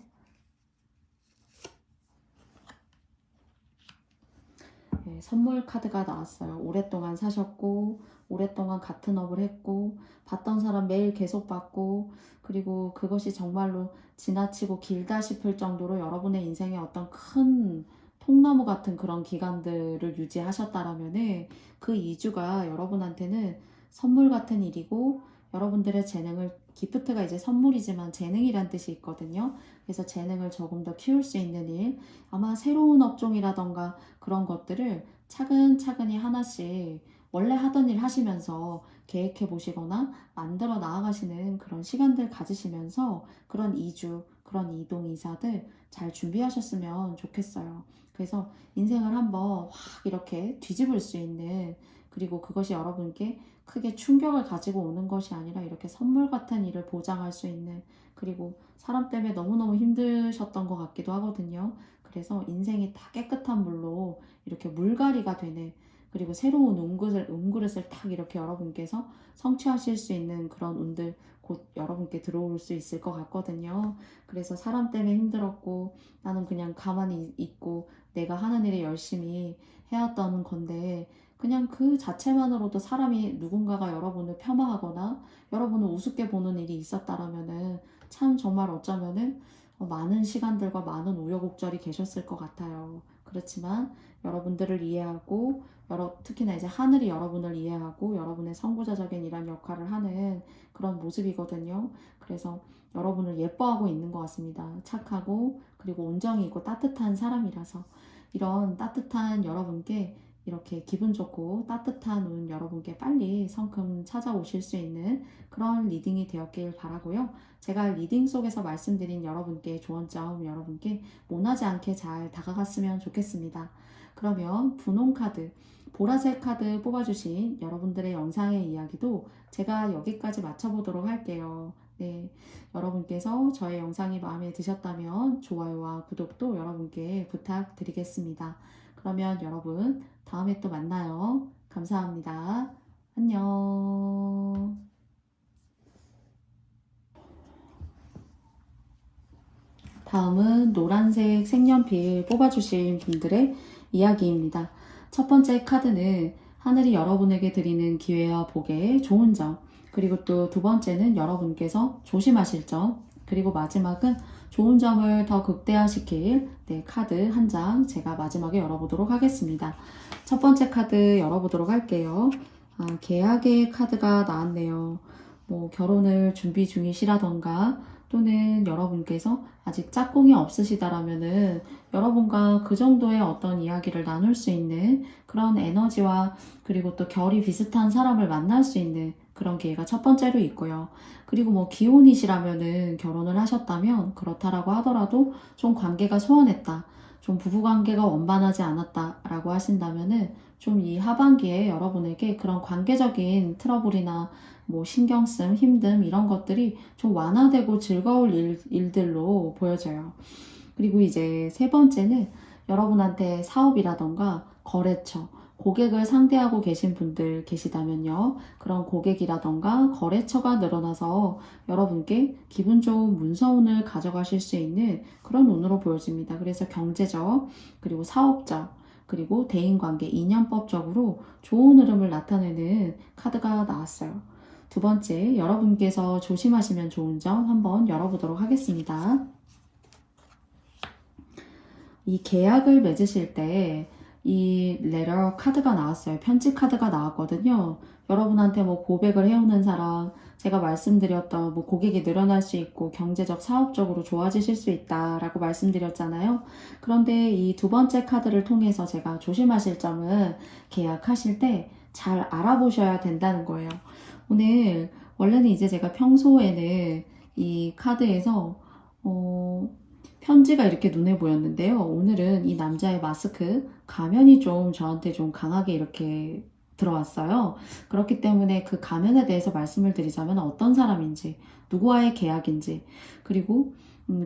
네, 선물 카드가 나왔어요. 오랫동안 사셨고 오랫동안 같은 업을 했고 받던 사람 매일 계속 받고 그리고 그것이 정말로 지나치고 길다 싶을 정도로 여러분의 인생에 어떤 큰 통나무 같은 그런 기간들을 유지하셨다라면은 그 2주가 여러분한테는 선물 같은 일이고 여러분들의 재능을 기프트가 이제 선물이지만 재능이란 뜻이 있거든요. 그래서 재능을 조금 더 키울 수 있는 일 아마 새로운 업종이라던가 그런 것들을 차근차근히 하나씩 원래 하던 일 하시면서 계획해 보시거나 만들어 나아가시는 그런 시간들 가지시면서 그런 이주, 그런 이동 이사들 잘 준비하셨으면 좋겠어요. 그래서 인생을 한번 확 이렇게 뒤집을 수 있는 그리고 그것이 여러분께 크게 충격을 가지고 오는 것이 아니라 이렇게 선물 같은 일을 보장할 수 있는 그리고 사람 때문에 너무너무 힘드셨던 것 같기도 하거든요. 그래서 인생이 다 깨끗한 물로 이렇게 물갈이가 되는 그리고 새로운 은그릇을 탁 이렇게 여러분께서 성취하실 수 있는 그런 운들 곧 여러분께 들어올 수 있을 것 같거든요. 그래서 사람 때문에 힘들었고 나는 그냥 가만히 있고 내가 하는 일에 열심히 해왔던 건데 그냥 그 자체만으로도 사람이 누군가가 여러분을 폄하하거나 여러분을 우습게 보는 일이 있었다라면은 참 정말 어쩌면은 많은 시간들과 많은 우여곡절이 계셨을 것 같아요. 그렇지만 여러분들을 이해하고 특히나 이제 하늘이 여러분을 이해하고 여러분의 선구자적인 이런 역할을 하는 그런 모습이거든요. 그래서 여러분을 예뻐하고 있는 것 같습니다. 착하고 그리고 온정이 있고 따뜻한 사람이라서 이런 따뜻한 여러분께 이렇게 기분 좋고 따뜻한 운 여러분께 빨리 성큼 찾아오실 수 있는 그런 리딩이 되었길 바라고요. 제가 리딩 속에서 말씀드린 여러분께 조언점 여러분께 모나지 않게 잘 다가갔으면 좋겠습니다. 그러면 분홍 카드, 보라색 카드 뽑아주신 여러분들의 영상의 이야기도 제가 여기까지 맞춰보도록 할게요. 네, 여러분께서 저의 영상이 마음에 드셨다면 좋아요와 구독도 여러분께 부탁드리겠습니다. 그러면 여러분 다음에 또 만나요. 감사합니다. 안녕. 다음은 노란색 색연필 뽑아주신 분들의 이야기입니다. 첫 번째 카드는 하늘이 여러분에게 드리는 기회와 복의 좋은 점, 그리고 또 두 번째는 여러분께서 조심하실 점, 그리고 마지막은 좋은 점을 더 극대화시킬 카드 한 장 제가 마지막에 열어보도록 하겠습니다. 첫 번째 카드 열어보도록 할게요. 계약의 카드가 나왔네요. 뭐 결혼을 준비 중이시라던가 또는 여러분께서 아직 짝꿍이 없으시다라면은 여러분과 그 정도의 어떤 이야기를 나눌 수 있는 그런 에너지와 그리고 또 결이 비슷한 사람을 만날 수 있는 그런 기회가 첫 번째로 있고요. 그리고 뭐 기혼이시라면은 결혼을 하셨다면 그렇다라고 하더라도 좀 관계가 소원했다. 좀 부부관계가 원만하지 않았다라고 하신다면은 좀 이 하반기에 여러분에게 그런 관계적인 트러블이나 뭐 신경쓰임, 힘듦 이런 것들이 좀 완화되고 즐거울 일들로 보여져요. 그리고 이제 세 번째는 여러분한테 사업이라던가 거래처, 고객을 상대하고 계신 분들 계시다면요. 그런 고객이라던가 거래처가 늘어나서 여러분께 기분 좋은 문서운을 가져가실 수 있는 그런 운으로 보여집니다. 그래서 경제적, 그리고 사업적, 그리고 대인관계, 인연법적으로 좋은 흐름을 나타내는 카드가 나왔어요. 두 번째, 여러분께서 조심하시면 좋은 점 한번 열어보도록 하겠습니다. 이 계약을 맺으실 때 이 레터 카드가 나왔어요. 편지 카드가 나왔거든요. 여러분한테 뭐 고백을 해오는 사람, 제가 말씀드렸던 뭐 고객이 늘어날 수 있고 경제적, 사업적으로 좋아지실 수 있다라고 말씀드렸잖아요. 그런데 이 두 번째 카드를 통해서 제가 조심하실 점은 계약하실 때 잘 알아보셔야 된다는 거예요. 오늘 원래는 이제 제가 평소에는 이 카드에서 편지가 이렇게 눈에 보였는데요. 오늘은 이 남자의 마스크, 가면이 좀 저한테 좀 강하게 이렇게 들어왔어요. 그렇기 때문에 그 가면에 대해서 말씀을 드리자면 어떤 사람인지, 누구와의 계약인지, 그리고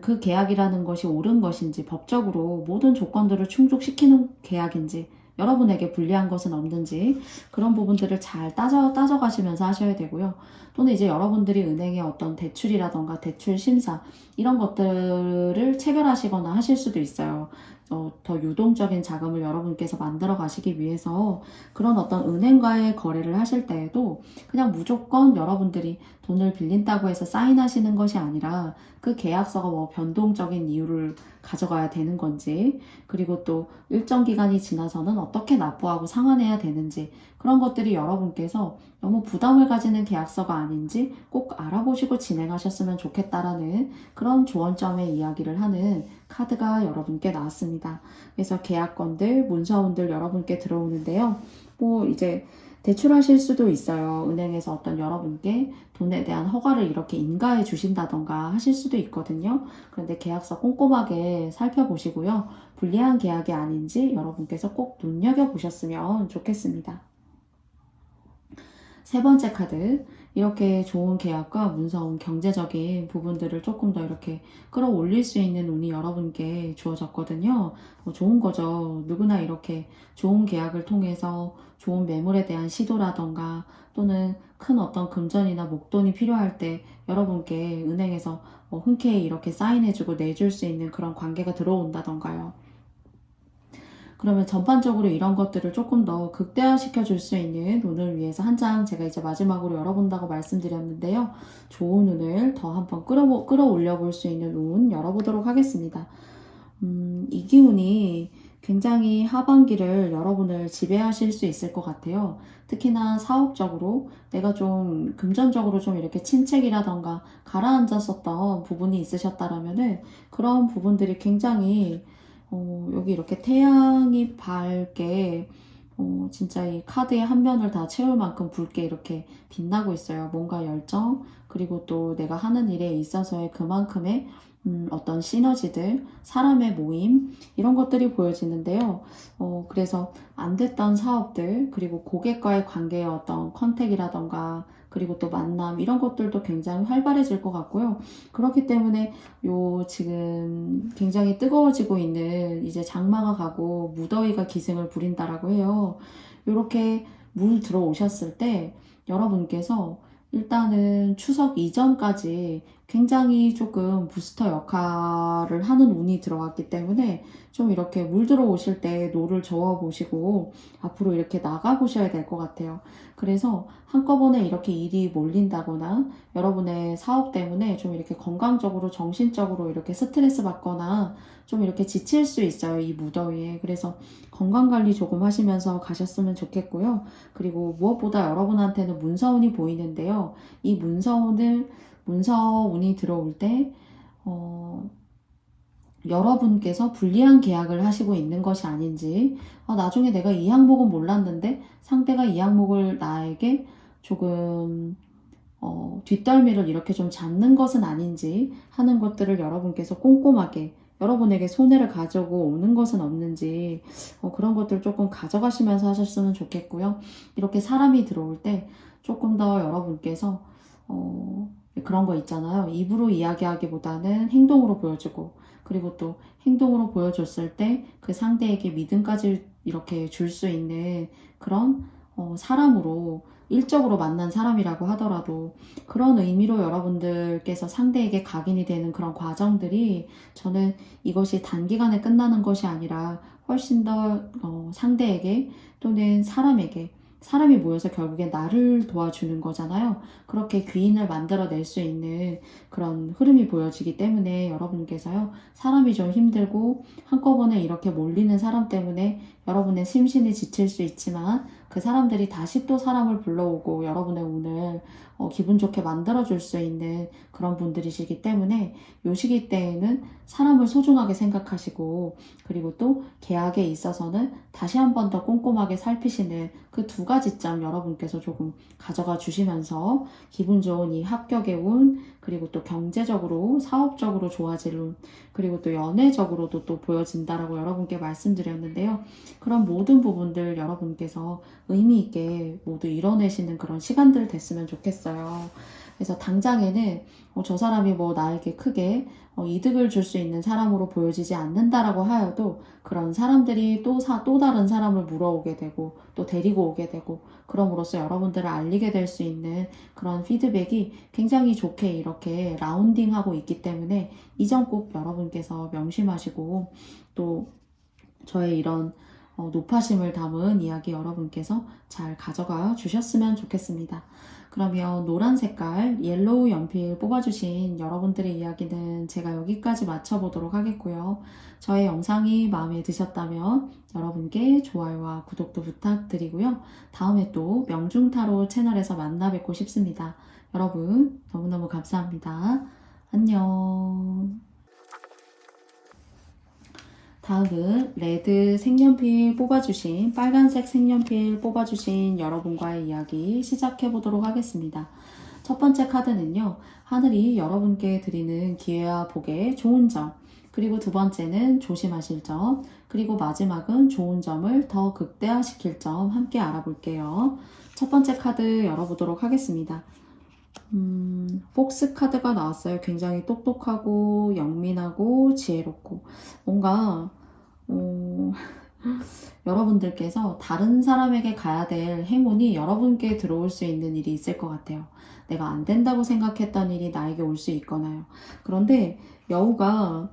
그 계약이라는 것이 옳은 것인지, 법적으로 모든 조건들을 충족시키는 계약인지, 여러분에게 불리한 것은 없는지 그런 부분들을 잘 따져가시면서 하셔야 되고요. 또는 이제 여러분들이 은행의 어떤 대출이라던가 대출 심사 이런 것들을 체결하시거나 하실 수도 있어요. 더 유동적인 자금을 여러분께서 만들어 가시기 위해서 그런 어떤 은행과의 거래를 하실 때에도 그냥 무조건 여러분들이 돈을 빌린다고 해서 사인하시는 것이 아니라 그 계약서가 뭐 변동적인 이유를 가져가야 되는 건지, 그리고 또 일정 기간이 지나서는 어떻게 납부하고 상환해야 되는지 그런 것들이 여러분께서 너무 부담을 가지는 계약서가 아닌지 꼭 알아보시고 진행하셨으면 좋겠다라는 그런 조언점의 이야기를 하는 카드가 여러분께 나왔습니다. 그래서 계약건들, 문서운들 여러분께 들어오는데요. 뭐 이제 대출하실 수도 있어요. 은행에서 어떤 여러분께 돈에 대한 허가를 이렇게 인가해 주신다던가 하실 수도 있거든요. 그런데 계약서 꼼꼼하게 살펴보시고요. 불리한 계약이 아닌지 여러분께서 꼭 눈여겨보셨으면 좋겠습니다. 세 번째 카드, 이렇게 좋은 계약과 문서운 경제적인 부분들을 조금 더 이렇게 끌어올릴 수 있는 운이 여러분께 주어졌거든요. 좋은 거죠. 누구나 이렇게 좋은 계약을 통해서 좋은 매물에 대한 시도라던가 또는 큰 어떤 금전이나 목돈이 필요할 때 여러분께 은행에서 흔쾌히 이렇게 사인해주고 내줄 수 있는 그런 관계가 들어온다던가요. 그러면 전반적으로 이런 것들을 조금 더 극대화시켜 줄 수 있는 운을 위해서 한 장 제가 이제 마지막으로 열어본다고 말씀드렸는데요. 좋은 운을 더 한번 끌어올려 볼 수 있는 운 열어보도록 하겠습니다. 이 기운이 굉장히 하반기를 여러분을 지배하실 수 있을 것 같아요. 특히나 사업적으로 내가 좀 금전적으로 좀 이렇게 침체기라던가 가라앉았었던 부분이 있으셨다라면은 그런 부분들이 굉장히 여기 이렇게 태양이 밝게 진짜 이 카드의 한 면을 다 채울 만큼 붉게 이렇게 빛나고 있어요. 뭔가 열정, 그리고 또 내가 하는 일에 있어서의 그만큼의 어떤 시너지들, 사람의 모임, 이런 것들이 보여지는데요. 그래서 안 됐던 사업들, 그리고 고객과의 관계의 어떤 컨택이라던가, 그리고 또 만남, 이런 것들도 굉장히 활발해질 것 같고요. 그렇기 때문에 지금 굉장히 뜨거워지고 있는 이제 장마가 가고 무더위가 기승을 부린다라고 해요. 이렇게 물 들어오셨을 때 여러분께서 일단은 추석 이전까지 굉장히 조금 부스터 역할을 하는 운이 들어갔기 때문에 좀 이렇게 물 들어오실 때 노를 저어 보시고 앞으로 이렇게 나가 보셔야 될 것 같아요. 그래서 한꺼번에 이렇게 일이 몰린다거나 여러분의 사업 때문에 좀 이렇게 건강적으로 정신적으로 이렇게 스트레스 받거나 좀 이렇게 지칠 수 있어요, 이 무더위에. 그래서 건강관리 조금 하시면서 가셨으면 좋겠고요. 그리고 무엇보다 여러분한테는 문서운이 보이는데요. 이 문서운이 들어올 때, 여러분께서 불리한 계약을 하시고 있는 것이 아닌지, 나중에 내가 이 항목은 몰랐는데 상대가 이 항목을 나에게 조금 뒷덜미를 이렇게 좀 잡는 것은 아닌지 하는 것들을 여러분께서 꼼꼼하게 여러분에게 손해를 가져오고 오는 것은 없는지 그런 것들 조금 가져가시면서 하셨으면 좋겠고요. 이렇게 사람이 들어올 때 조금 더 여러분께서 그런 거 있잖아요. 입으로 이야기하기보다는 행동으로 보여주고 그리고 또 행동으로 보여줬을 때 그 상대에게 믿음까지 이렇게 줄 수 있는 그런 사람으로 일적으로 만난 사람이라고 하더라도 그런 의미로 여러분들께서 상대에게 각인이 되는 그런 과정들이 저는 이것이 단기간에 끝나는 것이 아니라 훨씬 더 상대에게 또는 사람이 모여서 결국에 나를 도와주는 거잖아요. 그렇게 귀인을 만들어낼 수 있는 그런 흐름이 보여지기 때문에 여러분께서요, 사람이 좀 힘들고 한꺼번에 이렇게 몰리는 사람 때문에 여러분의 심신이 지칠 수 있지만 그 사람들이 다시 또 사람을 불러오고 여러분의 운을 기분 좋게 만들어줄 수 있는 그런 분들이시기 때문에 요 시기 때에는 사람을 소중하게 생각하시고 그리고 또 계약에 있어서는 다시 한 번 더 꼼꼼하게 살피시는 그 두 가지 점 여러분께서 조금 가져가 주시면서 기분 좋은 이 합격의 운 그리고 또 경제적으로 사업적으로 좋아질 운 그리고 또 연애적으로도 또 보여진다라고 여러분께 말씀드렸는데요. 그런 모든 부분들 여러분께서 의미 있게 모두 이뤄내시는 그런 시간들 됐으면 좋겠어요. 그래서 당장에는 저 사람이 뭐 나에게 크게 이득을 줄 수 있는 사람으로 보여지지 않는다라고 하여도 그런 사람들이 또 다른 사람을 물어오게 되고 또 데리고 오게 되고 그럼으로써 여러분들을 알리게 될 수 있는 그런 피드백이 굉장히 좋게 이렇게 라운딩하고 있기 때문에 이 점 꼭 여러분께서 명심하시고 또 저의 이런 높아심을 담은 이야기 여러분께서 잘 가져가 주셨으면 좋겠습니다. 그러면 노란 색깔 옐로우 연필 뽑아주신 여러분들의 이야기는 제가 여기까지 마쳐보도록 하겠고요. 저의 영상이 마음에 드셨다면 여러분께 좋아요와 구독도 부탁드리고요. 다음에 또 명중타로 채널에서 만나 뵙고 싶습니다. 여러분 너무너무 감사합니다. 안녕. 다음은 레드 색연필 뽑아주신 빨간색 색연필 뽑아주신 여러분과의 이야기 시작해 보도록 하겠습니다. 첫 번째 카드는요. 하늘이 여러분께 드리는 기회와 복의 좋은 점 그리고 두 번째는 조심하실 점 그리고 마지막은 좋은 점을 더 극대화시킬 점 함께 알아볼게요. 첫 번째 카드 열어보도록 하겠습니다. 폭스 카드가 나왔어요. 굉장히 똑똑하고 영민하고 지혜롭고 뭔가 여러분들께서 다른 사람에게 가야 될 행운이 여러분께 들어올 수 있는 일이 있을 것 같아요. 내가 안 된다고 생각했던 일이 나에게 올 수 있거나요. 그런데 여우가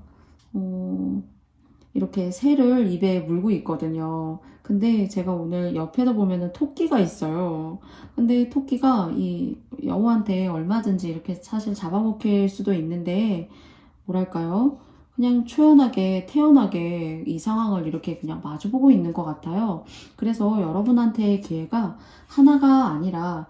이렇게 새를 입에 물고 있거든요. 근데 제가 오늘 옆에다 보면은 토끼가 있어요. 근데 토끼가 이 여우한테 얼마든지 이렇게 사실 잡아먹힐 수도 있는데 뭐랄까요? 그냥 초연하게 태연하게 이 상황을 이렇게 그냥 마주보고 있는 것 같아요. 그래서 여러분한테의 기회가 하나가 아니라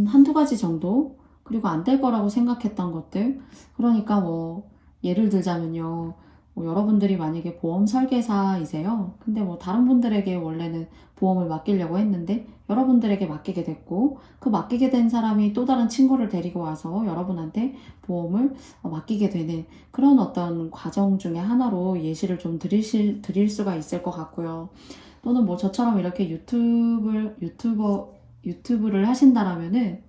한두 가지 정도 그리고 안 될 거라고 생각했던 것들 그러니까 뭐 예를 들자면요. 여러분들이 만약에 보험 설계사이세요. 근데 뭐 다른 분들에게 원래는 보험을 맡기려고 했는데 여러분들에게 맡기게 됐고 그 맡기게 된 사람이 또 다른 친구를 데리고 와서 여러분한테 보험을 맡기게 되는 그런 어떤 과정 중에 하나로 예시를 좀 드릴 수가 있을 것 같고요. 또는 뭐 저처럼 이렇게 유튜브를 하신다라면은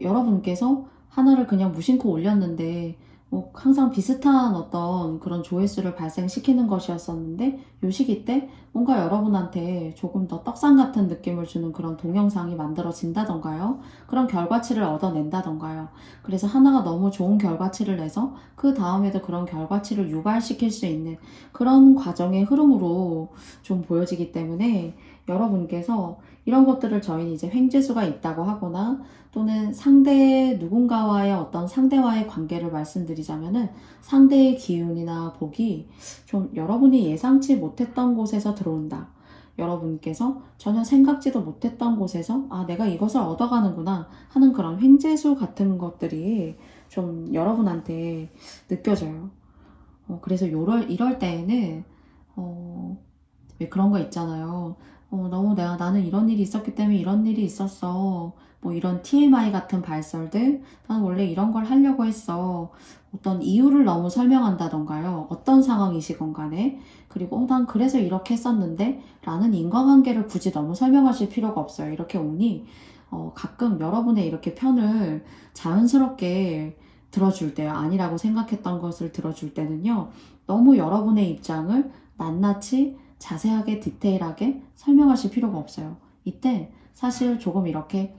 여러분께서 하나를 그냥 무심코 올렸는데 항상 비슷한 어떤 그런 조회수를 발생시키는 것이었었는데 요 시기 때 뭔가 여러분한테 조금 더 떡상 같은 느낌을 주는 그런 동영상이 만들어진다던가요. 그런 결과치를 얻어낸다던가요. 그래서 하나가 너무 좋은 결과치를 내서 그 다음에도 그런 결과치를 유발시킬 수 있는 그런 과정의 흐름으로 좀 보여지기 때문에 여러분께서 이런 것들을 저희는 이제 횡재수가 있다고 하거나 또는 누군가와의 어떤 상대와의 관계를 말씀드리자면은 상대의 기운이나 복이 좀 여러분이 예상치 못했던 곳에서 들어온다. 여러분께서 전혀 생각지도 못했던 곳에서 내가 이것을 얻어가는구나 하는 그런 횡재수 같은 것들이 좀 여러분한테 느껴져요. 그래서 이럴 때에는 왜 그런 거 있잖아요. 너무 나는 이런 일이 있었기 때문에 이런 일이 있었어. 뭐 이런 TMI 같은 발설들, 나는 원래 이런 걸 하려고 했어. 어떤 이유를 너무 설명한다던가요. 어떤 상황이시건 간에. 그리고 난 그래서 이렇게 했었는데 라는 인과관계를 굳이 너무 설명하실 필요가 없어요. 이렇게 오니 가끔 여러분의 이렇게 편을 자연스럽게 들어줄 때요. 아니라고 생각했던 것을 들어줄 때는요. 너무 여러분의 입장을 낱낱이 자세하게 디테일하게 설명하실 필요가 없어요. 이때 사실 조금 이렇게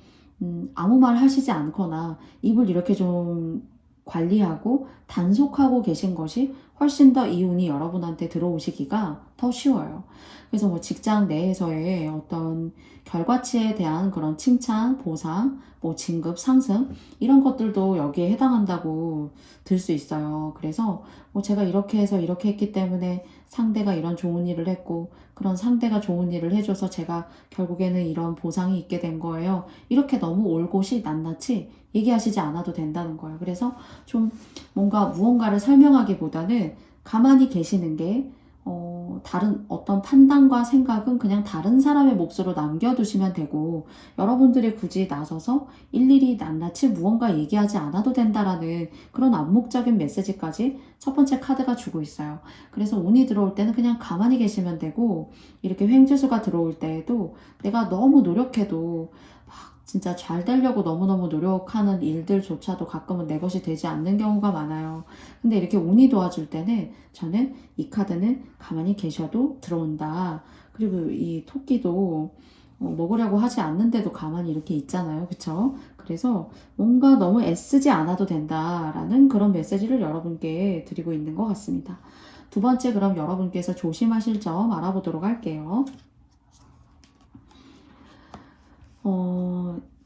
아무 말 하시지 않거나 입을 이렇게 좀 관리하고 단속하고 계신 것이 훨씬 더 이 운이 여러분한테 들어오시기가 더 쉬워요. 그래서 뭐 직장 내에서의 어떤 결과치에 대한 그런 칭찬, 보상, 뭐 진급 상승 이런 것들도 여기에 해당한다고 들 수 있어요. 그래서 뭐 제가 이렇게 해서 이렇게 했기 때문에 상대가 이런 좋은 일을 했고 그런 상대가 좋은 일을 해줘서 제가 결국에는 이런 보상이 있게 된 거예요. 이렇게 너무 올곧이 낱낱이 얘기하시지 않아도 된다는 거예요. 그래서 좀 뭔가 무언가를 설명하기보다는 가만히 계시는 게 다른 어떤 판단과 생각은 그냥 다른 사람의 몫으로 남겨두시면 되고 여러분들이 굳이 나서서 일일이 낱낱이 무언가 얘기하지 않아도 된다라는 그런 암묵적인 메시지까지 첫 번째 카드가 주고 있어요. 그래서 운이 들어올 때는 그냥 가만히 계시면 되고 이렇게 횡재수가 들어올 때에도 내가 너무 노력해도 진짜 잘 되려고 너무너무 노력하는 일들조차도 가끔은 내 것이 되지 않는 경우가 많아요. 근데 이렇게 운이 도와줄 때는 저는 이 카드는 가만히 계셔도 들어온다. 그리고 이 토끼도 먹으려고 하지 않는데도 가만히 이렇게 있잖아요. 그쵸? 그래서 뭔가 너무 애쓰지 않아도 된다라는 그런 메시지를 여러분께 드리고 있는 것 같습니다. 두 번째, 그럼 여러분께서 조심하실 점 알아보도록 할게요.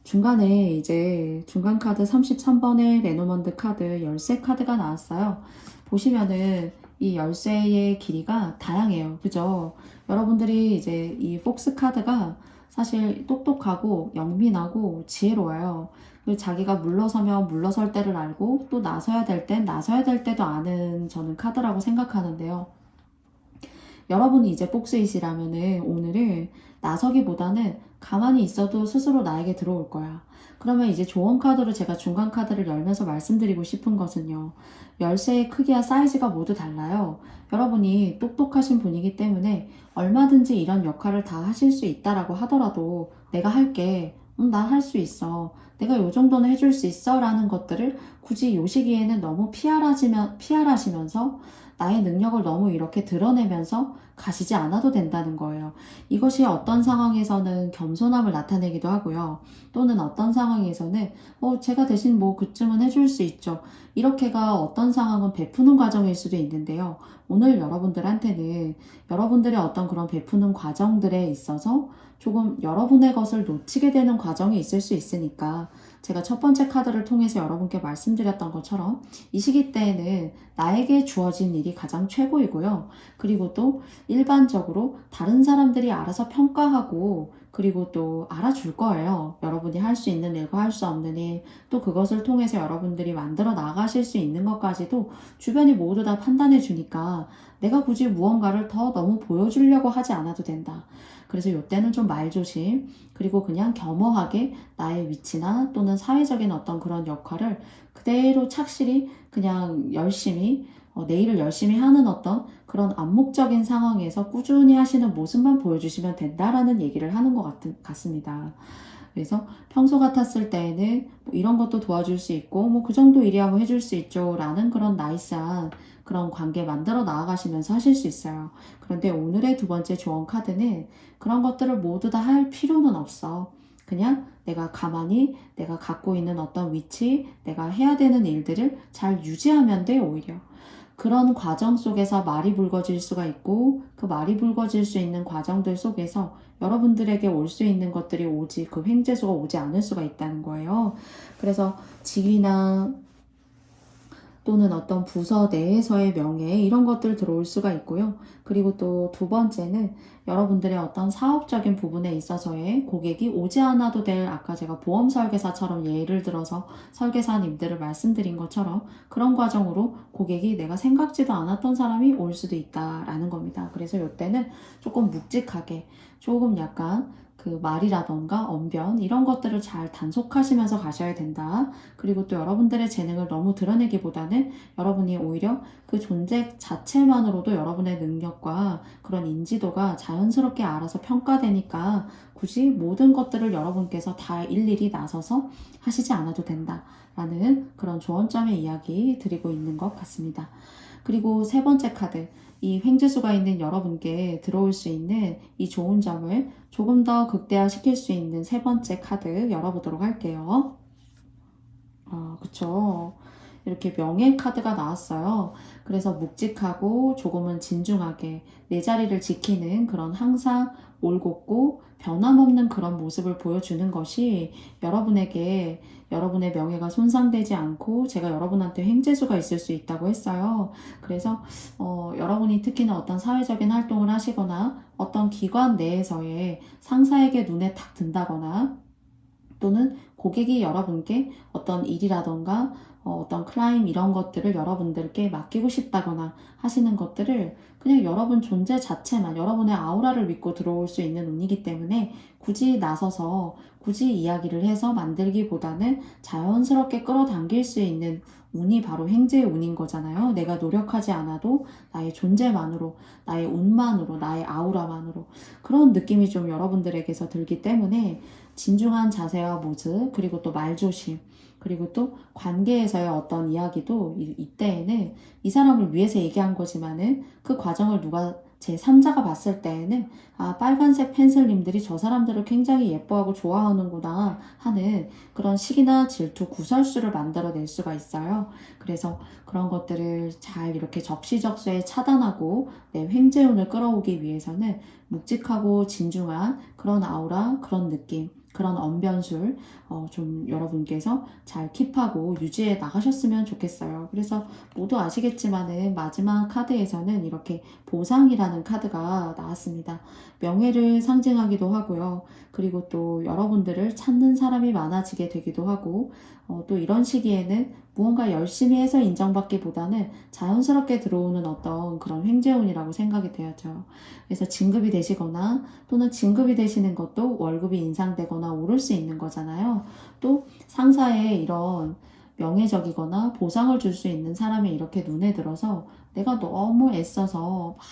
중간에 이제 중간 카드 33번의 레노먼드 카드 열쇠 카드가 나왔어요. 보시면은 이 열쇠의 길이가 다양해요. 그죠? 여러분들이 이제 이 폭스 카드가 사실 똑똑하고 영민하고 지혜로워요. 그리고 자기가 물러서면 물러설 때를 알고 또 나서야 될 땐 나서야 될 때도 아는 저는 카드라고 생각하는데요. 여러분이 이제 복스이시라면은 오늘은 나서기보다는 가만히 있어도 스스로 나에게 들어올 거야. 그러면 이제 조언 카드로 제가 중간 카드를 열면서 말씀드리고 싶은 것은요. 열쇠의 크기와 사이즈가 모두 달라요. 여러분이 똑똑하신 분이기 때문에 얼마든지 이런 역할을 다 하실 수 있다라고 하더라도 내가 할게. 난 할 수 있어. 내가 요 정도는 해줄 수 있어. 라는 것들을 굳이 요 시기에는 너무 피할하시면서 나의 능력을 너무 이렇게 드러내면서 가시지 않아도 된다는 거예요. 이것이 어떤 상황에서는 겸손함을 나타내기도 하고요. 또는 어떤 상황에서는 제가 대신 뭐 그쯤은 해줄 수 있죠. 이렇게가 어떤 상황은 베푸는 과정일 수도 있는데요. 오늘 여러분들한테는 여러분들의 어떤 그런 베푸는 과정들에 있어서 조금 여러분의 것을 놓치게 되는 과정이 있을 수 있으니까 제가 첫 번째 카드를 통해서 여러분께 말씀드렸던 것처럼 이 시기 때에는 나에게 주어진 일이 가장 최고이고요. 그리고 또 일반적으로 다른 사람들이 알아서 평가하고 그리고 또 알아줄 거예요. 여러분이 할 수 있는 일과 할 수 없는 일, 또 그것을 통해서 여러분들이 만들어 나가실 수 있는 것까지도 주변이 모두 다 판단해 주니까 내가 굳이 무언가를 더 너무 보여주려고 하지 않아도 된다. 그래서 이때는 좀 말조심, 그리고 그냥 겸허하게 나의 위치나 또는 사회적인 어떤 그런 역할을 그대로 착실히 그냥 열심히 내 일을 열심히 하는 어떤 그런 암묵적인 상황에서 꾸준히 하시는 모습만 보여주시면 된다라는 얘기를 하는 것 같습니다. 그래서 평소 같았을 때에는 뭐 이런 것도 도와줄 수 있고 뭐 그 정도 일이야 뭐 해줄 수 있죠 라는 그런 나이스한 그런 관계 만들어 나아가시면서 하실 수 있어요. 그런데 오늘의 두 번째 조언 카드는 그런 것들을 모두 다 할 필요는 없어. 그냥 내가 가만히 내가 갖고 있는 어떤 위치, 내가 해야 되는 일들을 잘 유지하면 돼, 오히려. 그런 과정 속에서 말이 붉어질 수가 있고 그 말이 붉어질 수 있는 과정들 속에서 여러분들에게 올 수 있는 것들이 오지 그 횡재수가 오지 않을 수가 있다는 거예요. 그래서 직위나 또는 어떤 부서 내에서의 명예 이런 것들 들어올 수가 있고요. 그리고 또 두 번째는 여러분들의 어떤 사업적인 부분에 있어서의 고객이 오지 않아도 될 아까 제가 보험 설계사처럼 예를 들어서 설계사님들을 말씀드린 것처럼 그런 과정으로 고객이 내가 생각지도 않았던 사람이 올 수도 있다라는 겁니다. 그래서 이때는 조금 묵직하게 조금 약간 그 말이라던가 언변 이런 것들을 잘 단속하시면서 가셔야 된다. 그리고 또 여러분들의 재능을 너무 드러내기보다는 여러분이 오히려 그 존재 자체만으로도 여러분의 능력과 그런 인지도가 자연스럽게 알아서 평가되니까 굳이 모든 것들을 여러분께서 다 일일이 나서서 하시지 않아도 된다라는 그런 조언점의 이야기 드리고 있는 것 같습니다. 그리고 세 번째 카드, 이 횡재수가 있는 여러분께 들어올 수 있는 이 좋은 점을 조금 더 극대화시킬 수 있는 세 번째 카드 열어보도록 할게요. 그쵸. 이렇게 명예 카드가 나왔어요. 그래서 묵직하고 조금은 진중하게 내 자리를 지키는 그런 항상 올곧고 변함없는 그런 모습을 보여주는 것이 여러분에게 여러분의 명예가 손상되지 않고 제가 여러분한테 횡재수가 있을 수 있다고 했어요. 그래서 여러분이 특히나 어떤 사회적인 활동을 하시거나 어떤 기관 내에서의 상사에게 눈에 탁 든다거나 또는 고객이 여러분께 어떤 일이라던가 어떤 클라임 이런 것들을 여러분들께 맡기고 싶다거나 하시는 것들을 그냥 여러분 존재 자체만 여러분의 아우라를 믿고 들어올 수 있는 운이기 때문에 굳이 나서서 굳이 이야기를 해서 만들기보다는 자연스럽게 끌어당길 수 있는 운이 바로 횡재의 운인 거잖아요. 내가 노력하지 않아도 나의 존재만으로, 나의 운만으로, 나의 아우라만으로 그런 느낌이 좀 여러분들에게서 들기 때문에 진중한 자세와 모습, 그리고 또 말조심, 그리고 또 관계에서의 어떤 이야기도 이때에는 이 사람을 위해서 얘기한 거지만은 그 과정을 누가 제3자가 봤을 때에는 빨간색 펜슬님들이 저 사람들을 굉장히 예뻐하고 좋아하는구나 하는 그런 시기나 질투, 구설수를 만들어낼 수가 있어요. 그래서 그런 것들을 잘 이렇게 적시적소에 차단하고 내 횡재운을 끌어오기 위해서는 묵직하고 진중한 그런 아우라, 그런 느낌, 그런 언변술 좀 여러분께서 잘 킵하고 유지해 나가셨으면 좋겠어요. 그래서 모두 아시겠지만은 마지막 카드에서는 이렇게 보상이라는 카드가 나왔습니다. 명예를 상징하기도 하고요. 그리고 또 여러분들을 찾는 사람이 많아지게 되기도 하고 또 이런 시기에는 무언가 열심히 해서 인정받기보다는 자연스럽게 들어오는 어떤 그런 횡재운이라고 생각이 되어져. 그래서 진급이 되시거나 또는 진급이 되시는 것도 월급이 인상되거나 오를 수 있는 거잖아요. 또 상사의 이런 명예적이거나 보상을 줄 수 있는 사람이 이렇게 눈에 들어서 내가 너무 애써서 막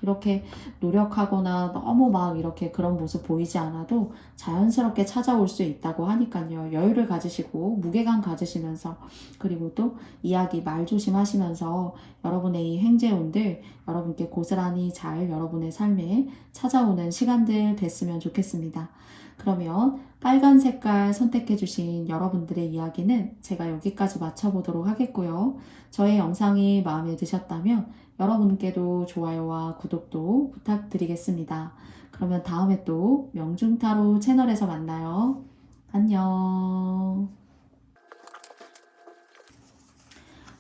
이렇게 노력하거나 너무 막 이렇게 그런 모습 보이지 않아도 자연스럽게 찾아올 수 있다고 하니까요. 여유를 가지시고 무게감 가지시면서 그리고 또 이야기 말 조심하시면서 여러분의 이 횡재운들 여러분께 고스란히 잘 여러분의 삶에 찾아오는 시간들 됐으면 좋겠습니다. 그러면 빨간 색깔 선택해주신 여러분들의 이야기는 제가 여기까지 마쳐보도록 하겠고요. 저의 영상이 마음에 드셨다면 여러분께도 좋아요와 구독도 부탁드리겠습니다. 그러면 다음에 또 명중타로 채널에서 만나요. 안녕.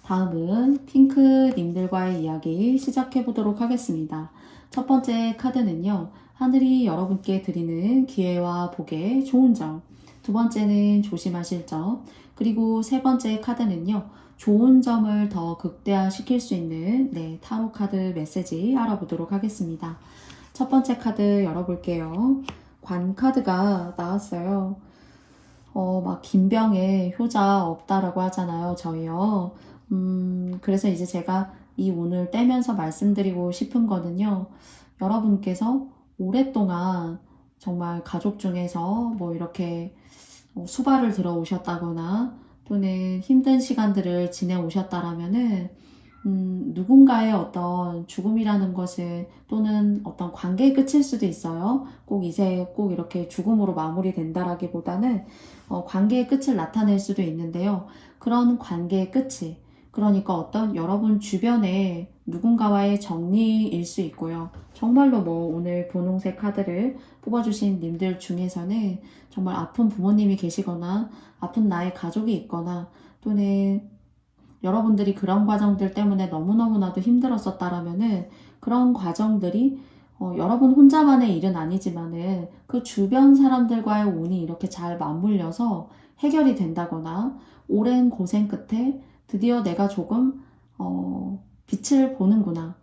다음은 핑크님들과의 이야기 시작해보도록 하겠습니다. 첫 번째 카드는요. 하늘이 여러분께 드리는 기회와 복의 좋은 점. 두 번째는 조심하실 점. 그리고 세 번째 카드는요. 좋은 점을 더 극대화시킬 수 있는 타로 카드 메시지 알아보도록 하겠습니다. 첫 번째 카드 열어볼게요. 관 카드가 나왔어요. 막 김병에 효자 없다라고 하잖아요. 저희요. 그래서 이제 제가 이 운을 떼면서 말씀드리고 싶은 거는요. 여러분께서 오랫동안 정말 가족 중에서 뭐 이렇게 수발을 들어 오셨다거나 또는 힘든 시간들을 지내오셨다라면은 누군가의 어떤 죽음이라는 것은 또는 어떤 관계의 끝일 수도 있어요. 꼭 이제 꼭 이렇게 죽음으로 마무리된다라기보다는 관계의 끝을 나타낼 수도 있는데요. 그런 관계의 끝이 그러니까 어떤 여러분 주변에 누군가와의 정리일 수 있고요. 정말로 뭐 오늘 분홍색 카드를 뽑아주신 님들 중에서는 정말 아픈 부모님이 계시거나 아픈 나의 가족이 있거나 또는 여러분들이 그런 과정들 때문에 너무너무나도 힘들었었다라면은 그런 과정들이 여러분 혼자만의 일은 아니지만은 그 주변 사람들과의 운이 이렇게 잘 맞물려서 해결이 된다거나 오랜 고생 끝에 드디어 내가 조금 빛을 보는구나.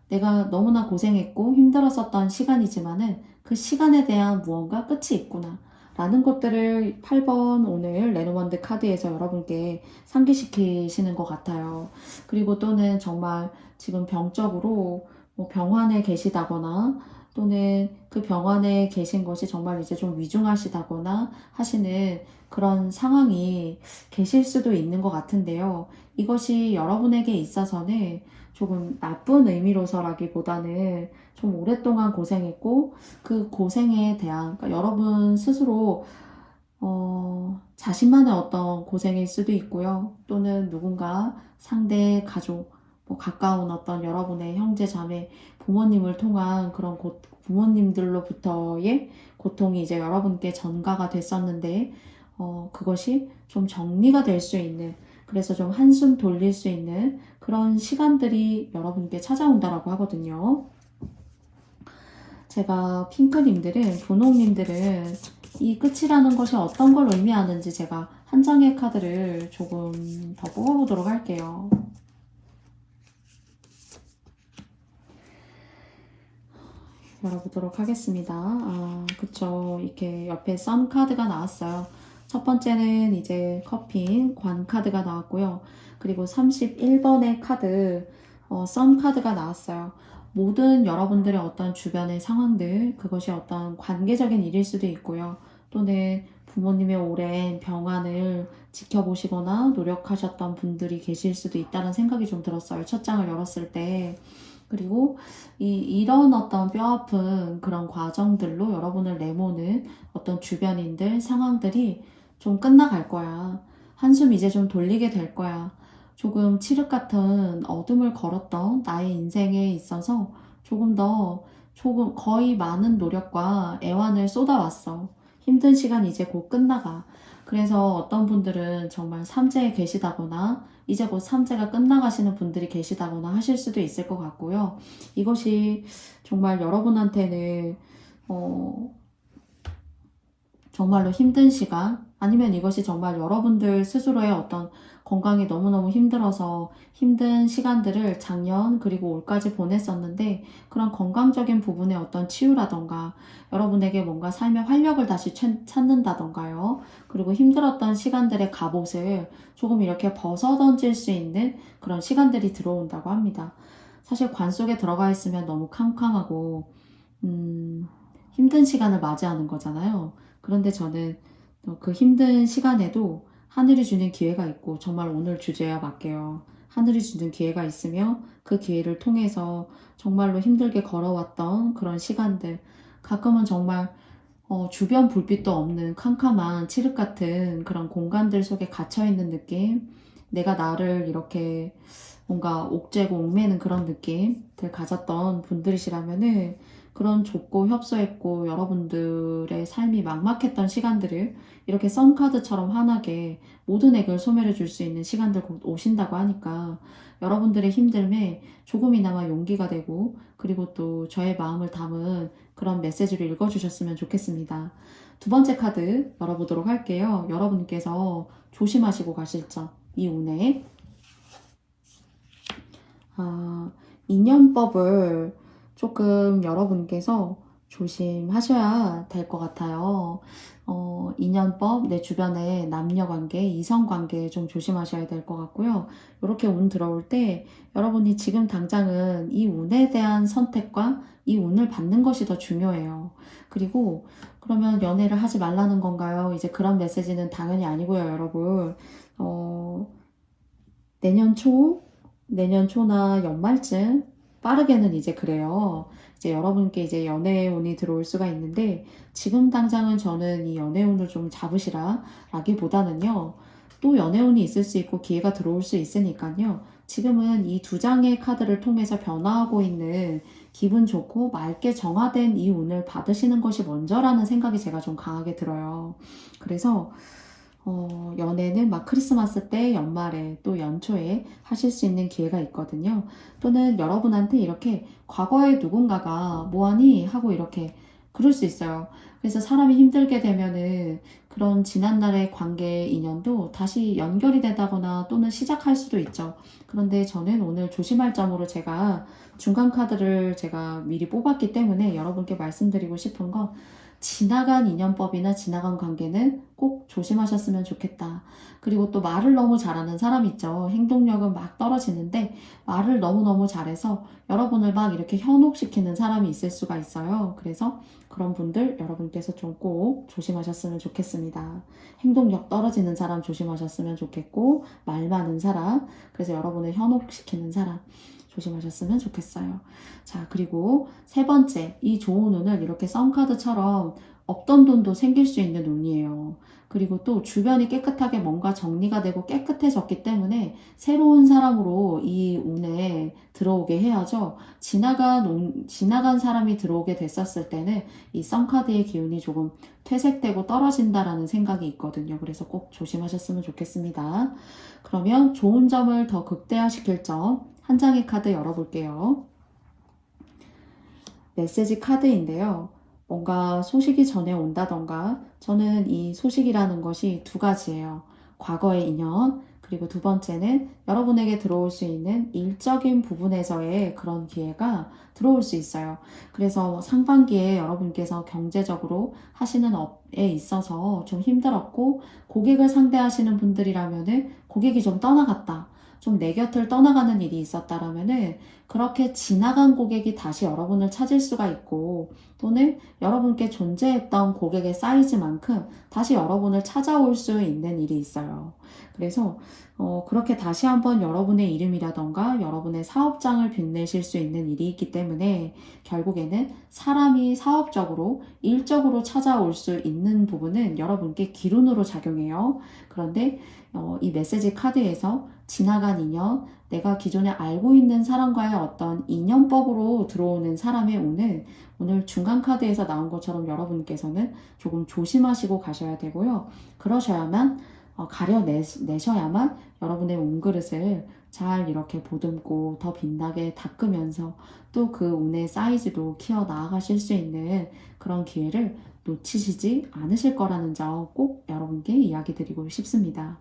내가 너무나 고생했고 힘들었었던 시간이지만은 그 시간에 대한 무언가 끝이 있구나. 라는 것들을 8번 오늘 레노먼드 카드에서 여러분께 상기시키시는 것 같아요. 그리고 또는 정말 지금 병적으로 뭐 병원에 계시다거나 또는 그 병원에 계신 것이 정말 이제 좀 위중하시다거나 하시는 그런 상황이 계실 수도 있는 것 같은데요. 이것이 여러분에게 있어서는 조금 나쁜 의미로서라기보다는 좀 오랫동안 고생했고 그 고생에 대한 그러니까 여러분 스스로 자신만의 어떤 고생일 수도 있고요. 또는 누군가 상대 가족, 뭐 가까운 어떤 여러분의 형제, 자매, 부모님을 통한 그런 부모님들로부터의 고통이 이제 여러분께 전가가 됐었는데 그것이 좀 정리가 될 수 있는 그래서 좀 한숨 돌릴 수 있는 그런 시간들이 여러분께 찾아온다라고 하거든요. 제가 핑크님들은, 분홍님들은 이 끝이라는 것이 어떤 걸 의미하는지 제가 한 장의 카드를 조금 더 뽑아보도록 할게요. 열어보도록 하겠습니다. 그쵸. 이렇게 옆에 선 카드가 나왔어요. 첫 번째는 이제 커핀, 관 카드가 나왔고요. 그리고 31번의 카드, 선 카드가 나왔어요. 모든 여러분들의 어떤 주변의 상황들, 그것이 어떤 관계적인 일일 수도 있고요. 또는 부모님의 오랜 병환을 지켜보시거나 노력하셨던 분들이 계실 수도 있다는 생각이 좀 들었어요. 첫 장을 열었을 때. 그리고 이런 어떤 뼈아픈 그런 과정들로 여러분을 내모는 어떤 주변인들, 상황들이 좀 끝나갈 거야. 한숨 이제 좀 돌리게 될 거야. 조금 칠흑 같은 어둠을 걸었던 나의 인생에 있어서 조금 거의 많은 노력과 애환을 쏟아왔어. 힘든 시간이 이제 곧 끝나가. 그래서 어떤 분들은 정말 삼재에 계시다거나 이제 곧 삼재가 끝나가시는 분들이 계시다거나 하실 수도 있을 것 같고요. 이것이 정말 여러분한테는 정말로 힘든 시간 아니면 이것이 정말 여러분들 스스로의 어떤 건강이 너무너무 힘들어서 힘든 시간들을 작년 그리고 올까지 보냈었는데 그런 건강적인 부분의 어떤 치유라던가 여러분에게 뭔가 삶의 활력을 다시 찾는다던가요. 그리고 힘들었던 시간들의 갑옷을 조금 이렇게 벗어던질 수 있는 그런 시간들이 들어온다고 합니다. 사실 관 속에 들어가 있으면 너무 캄캄하고 힘든 시간을 맞이하는 거잖아요. 그런데 저는 그 힘든 시간에도 하늘이 주는 기회가 있고 정말 오늘 주제와 맞게요. 하늘이 주는 기회가 있으며 그 기회를 통해서 정말로 힘들게 걸어왔던 그런 시간들 가끔은 정말 주변 불빛도 없는 캄캄한 칠흑 같은 그런 공간들 속에 갇혀있는 느낌 내가 나를 이렇게 뭔가 옥죄고 옥매는 그런 느낌들 가졌던 분들이시라면은 그런 좁고 협소했고 여러분들의 삶이 막막했던 시간들을 이렇게 썬카드처럼 환하게 모든 액을 소멸해 줄 수 있는 시간들 곧 오신다고 하니까 여러분들의 힘듦에 조금이나마 용기가 되고 그리고 또 저의 마음을 담은 그런 메시지를 읽어주셨으면 좋겠습니다. 두 번째 카드 열어보도록 할게요. 여러분께서 조심하시고 가실 점, 이 운에 인연법을 조금 여러분께서 조심하셔야 될 것 같아요. 인연법, 내 주변의 남녀관계, 이성관계에 좀 조심하셔야 될 것 같고요. 이렇게 운 들어올 때 여러분이 지금 당장은 이 운에 대한 선택과 이 운을 받는 것이 더 중요해요. 그리고 그러면 연애를 하지 말라는 건가요? 이제 그런 메시지는 당연히 아니고요, 여러분. 내년 초 내년 초나 연말쯤 빠르게는 이제 그래요. 이제 여러분께 이제 연애운이 들어올 수가 있는데 지금 당장은 저는 이 연애운을 좀 잡으시라 라기보다는요. 또 연애운이 있을 수 있고 기회가 들어올 수 있으니까요. 지금은 이 두 장의 카드를 통해서 변화하고 있는 기분 좋고 맑게 정화된 이 운을 받으시는 것이 먼저라는 생각이 제가 좀 강하게 들어요. 그래서 연애는 막 크리스마스 때, 연말에, 또 연초에 하실 수 있는 기회가 있거든요. 또는 여러분한테 이렇게 과거에 누군가가 뭐하니? 하고 이렇게 그럴 수 있어요. 그래서 사람이 힘들게 되면은 그런 지난날의 관계 인연도 다시 연결이 되다거나 또는 시작할 수도 있죠. 그런데 저는 오늘 조심할 점으로 제가 중간 카드를 제가 미리 뽑았기 때문에 여러분께 말씀드리고 싶은 건 지나간 인연법이나 지나간 관계는 꼭 조심하셨으면 좋겠다. 그리고 또 말을 너무 잘하는 사람 있죠. 행동력은 막 떨어지는데 말을 너무너무 잘해서 여러분을 막 이렇게 현혹시키는 사람이 있을 수가 있어요. 그래서 그런 분들 여러분께서 좀 꼭 조심하셨으면 좋겠습니다. 행동력 떨어지는 사람 조심하셨으면 좋겠고 말 많은 사람, 그래서 여러분을 현혹시키는 사람 조심하셨으면 좋겠어요. 자, 그리고 세 번째, 이 좋은 운을 이렇게 썸카드처럼 없던 돈도 생길 수 있는 운이에요. 그리고 또 주변이 깨끗하게 뭔가 정리가 되고 깨끗해졌기 때문에 새로운 사람으로 이 운에 들어오게 해야죠. 지나간 사람이 들어오게 됐었을 때는 이 썸카드의 기운이 조금 퇴색되고 떨어진다라는 생각이 있거든요. 그래서 꼭 조심하셨으면 좋겠습니다. 그러면 좋은 점을 더 극대화시킬 점 한 장의 카드 열어볼게요. 메시지 카드인데요. 뭔가 소식이 전해 온다던가 저는 이 소식이라는 것이 두 가지예요. 과거의 인연, 그리고 두 번째는 여러분에게 들어올 수 있는 일적인 부분에서의 그런 기회가 들어올 수 있어요. 그래서 상반기에 여러분께서 경제적으로 하시는 업에 있어서 좀 힘들었고 고객을 상대하시는 분들이라면은 고객이 좀 떠나갔다. 좀 내 곁을 떠나가는 일이 있었다라면은 그렇게 지나간 고객이 다시 여러분을 찾을 수가 있고 또는 여러분께 존재했던 고객의 사이즈만큼 다시 여러분을 찾아올 수 있는 일이 있어요. 그래서 그렇게 다시 한번 여러분의 이름이라던가 여러분의 사업장을 빛내실 수 있는 일이 있기 때문에 결국에는 사람이 사업적으로 일적으로 찾아올 수 있는 부분은 여러분께 기운으로 작용해요. 그런데 이 메시지 카드에서 지나간 인연, 내가 기존에 알고 있는 사람과의 어떤 인연법으로 들어오는 사람의 오늘 중간 카드에서 나온 것처럼 여러분께서는 조금 조심하시고 가셔야 되고요. 그러셔야만 가려내셔야만 여러분의 운그릇을 잘 이렇게 보듬고 더 빛나게 닦으면서 또 그 운의 사이즈도 키워 나아가실 수 있는 그런 기회를 놓치시지 않으실 거라는 점 꼭 여러분께 이야기 드리고 싶습니다.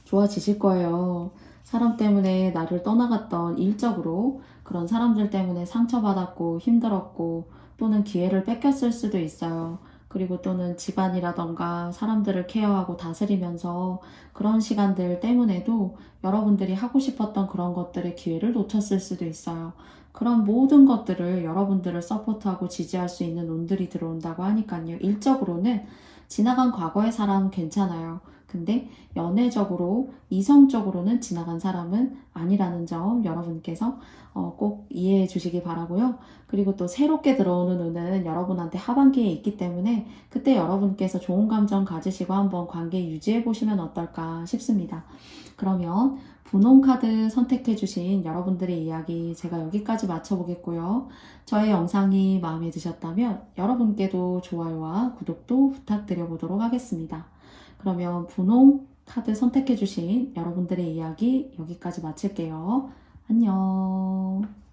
좋아지실 거예요. 사람 때문에 나를 떠나갔던 일적으로 그런 사람들 때문에 상처받았고 힘들었고 또는 기회를 뺏겼을 수도 있어요. 그리고 또는 집안이라던가 사람들을 케어하고 다스리면서 그런 시간들 때문에도 여러분들이 하고 싶었던 그런 것들의 기회를 놓쳤을 수도 있어요. 그런 모든 것들을 여러분들을 서포트하고 지지할 수 있는 운들이 들어온다고 하니까요. 일적으로는 지나간 과거의 사람 괜찮아요. 근데 연애적으로, 이성적으로는 지나간 사람은 아니라는 점 여러분께서 꼭 이해해 주시기 바라고요. 그리고 또 새롭게 들어오는 운은 여러분한테 하반기에 있기 때문에 그때 여러분께서 좋은 감정 가지시고 한번 관계 유지해 보시면 어떨까 싶습니다. 그러면 분홍 카드 선택해 주신 여러분들의 이야기 제가 여기까지 마쳐보겠고요. 저의 영상이 마음에 드셨다면 여러분께도 좋아요와 구독도 부탁드려 보도록 하겠습니다. 그러면 분홍 카드 선택해 주신 여러분들의 이야기 여기까지 마칠게요. 안녕.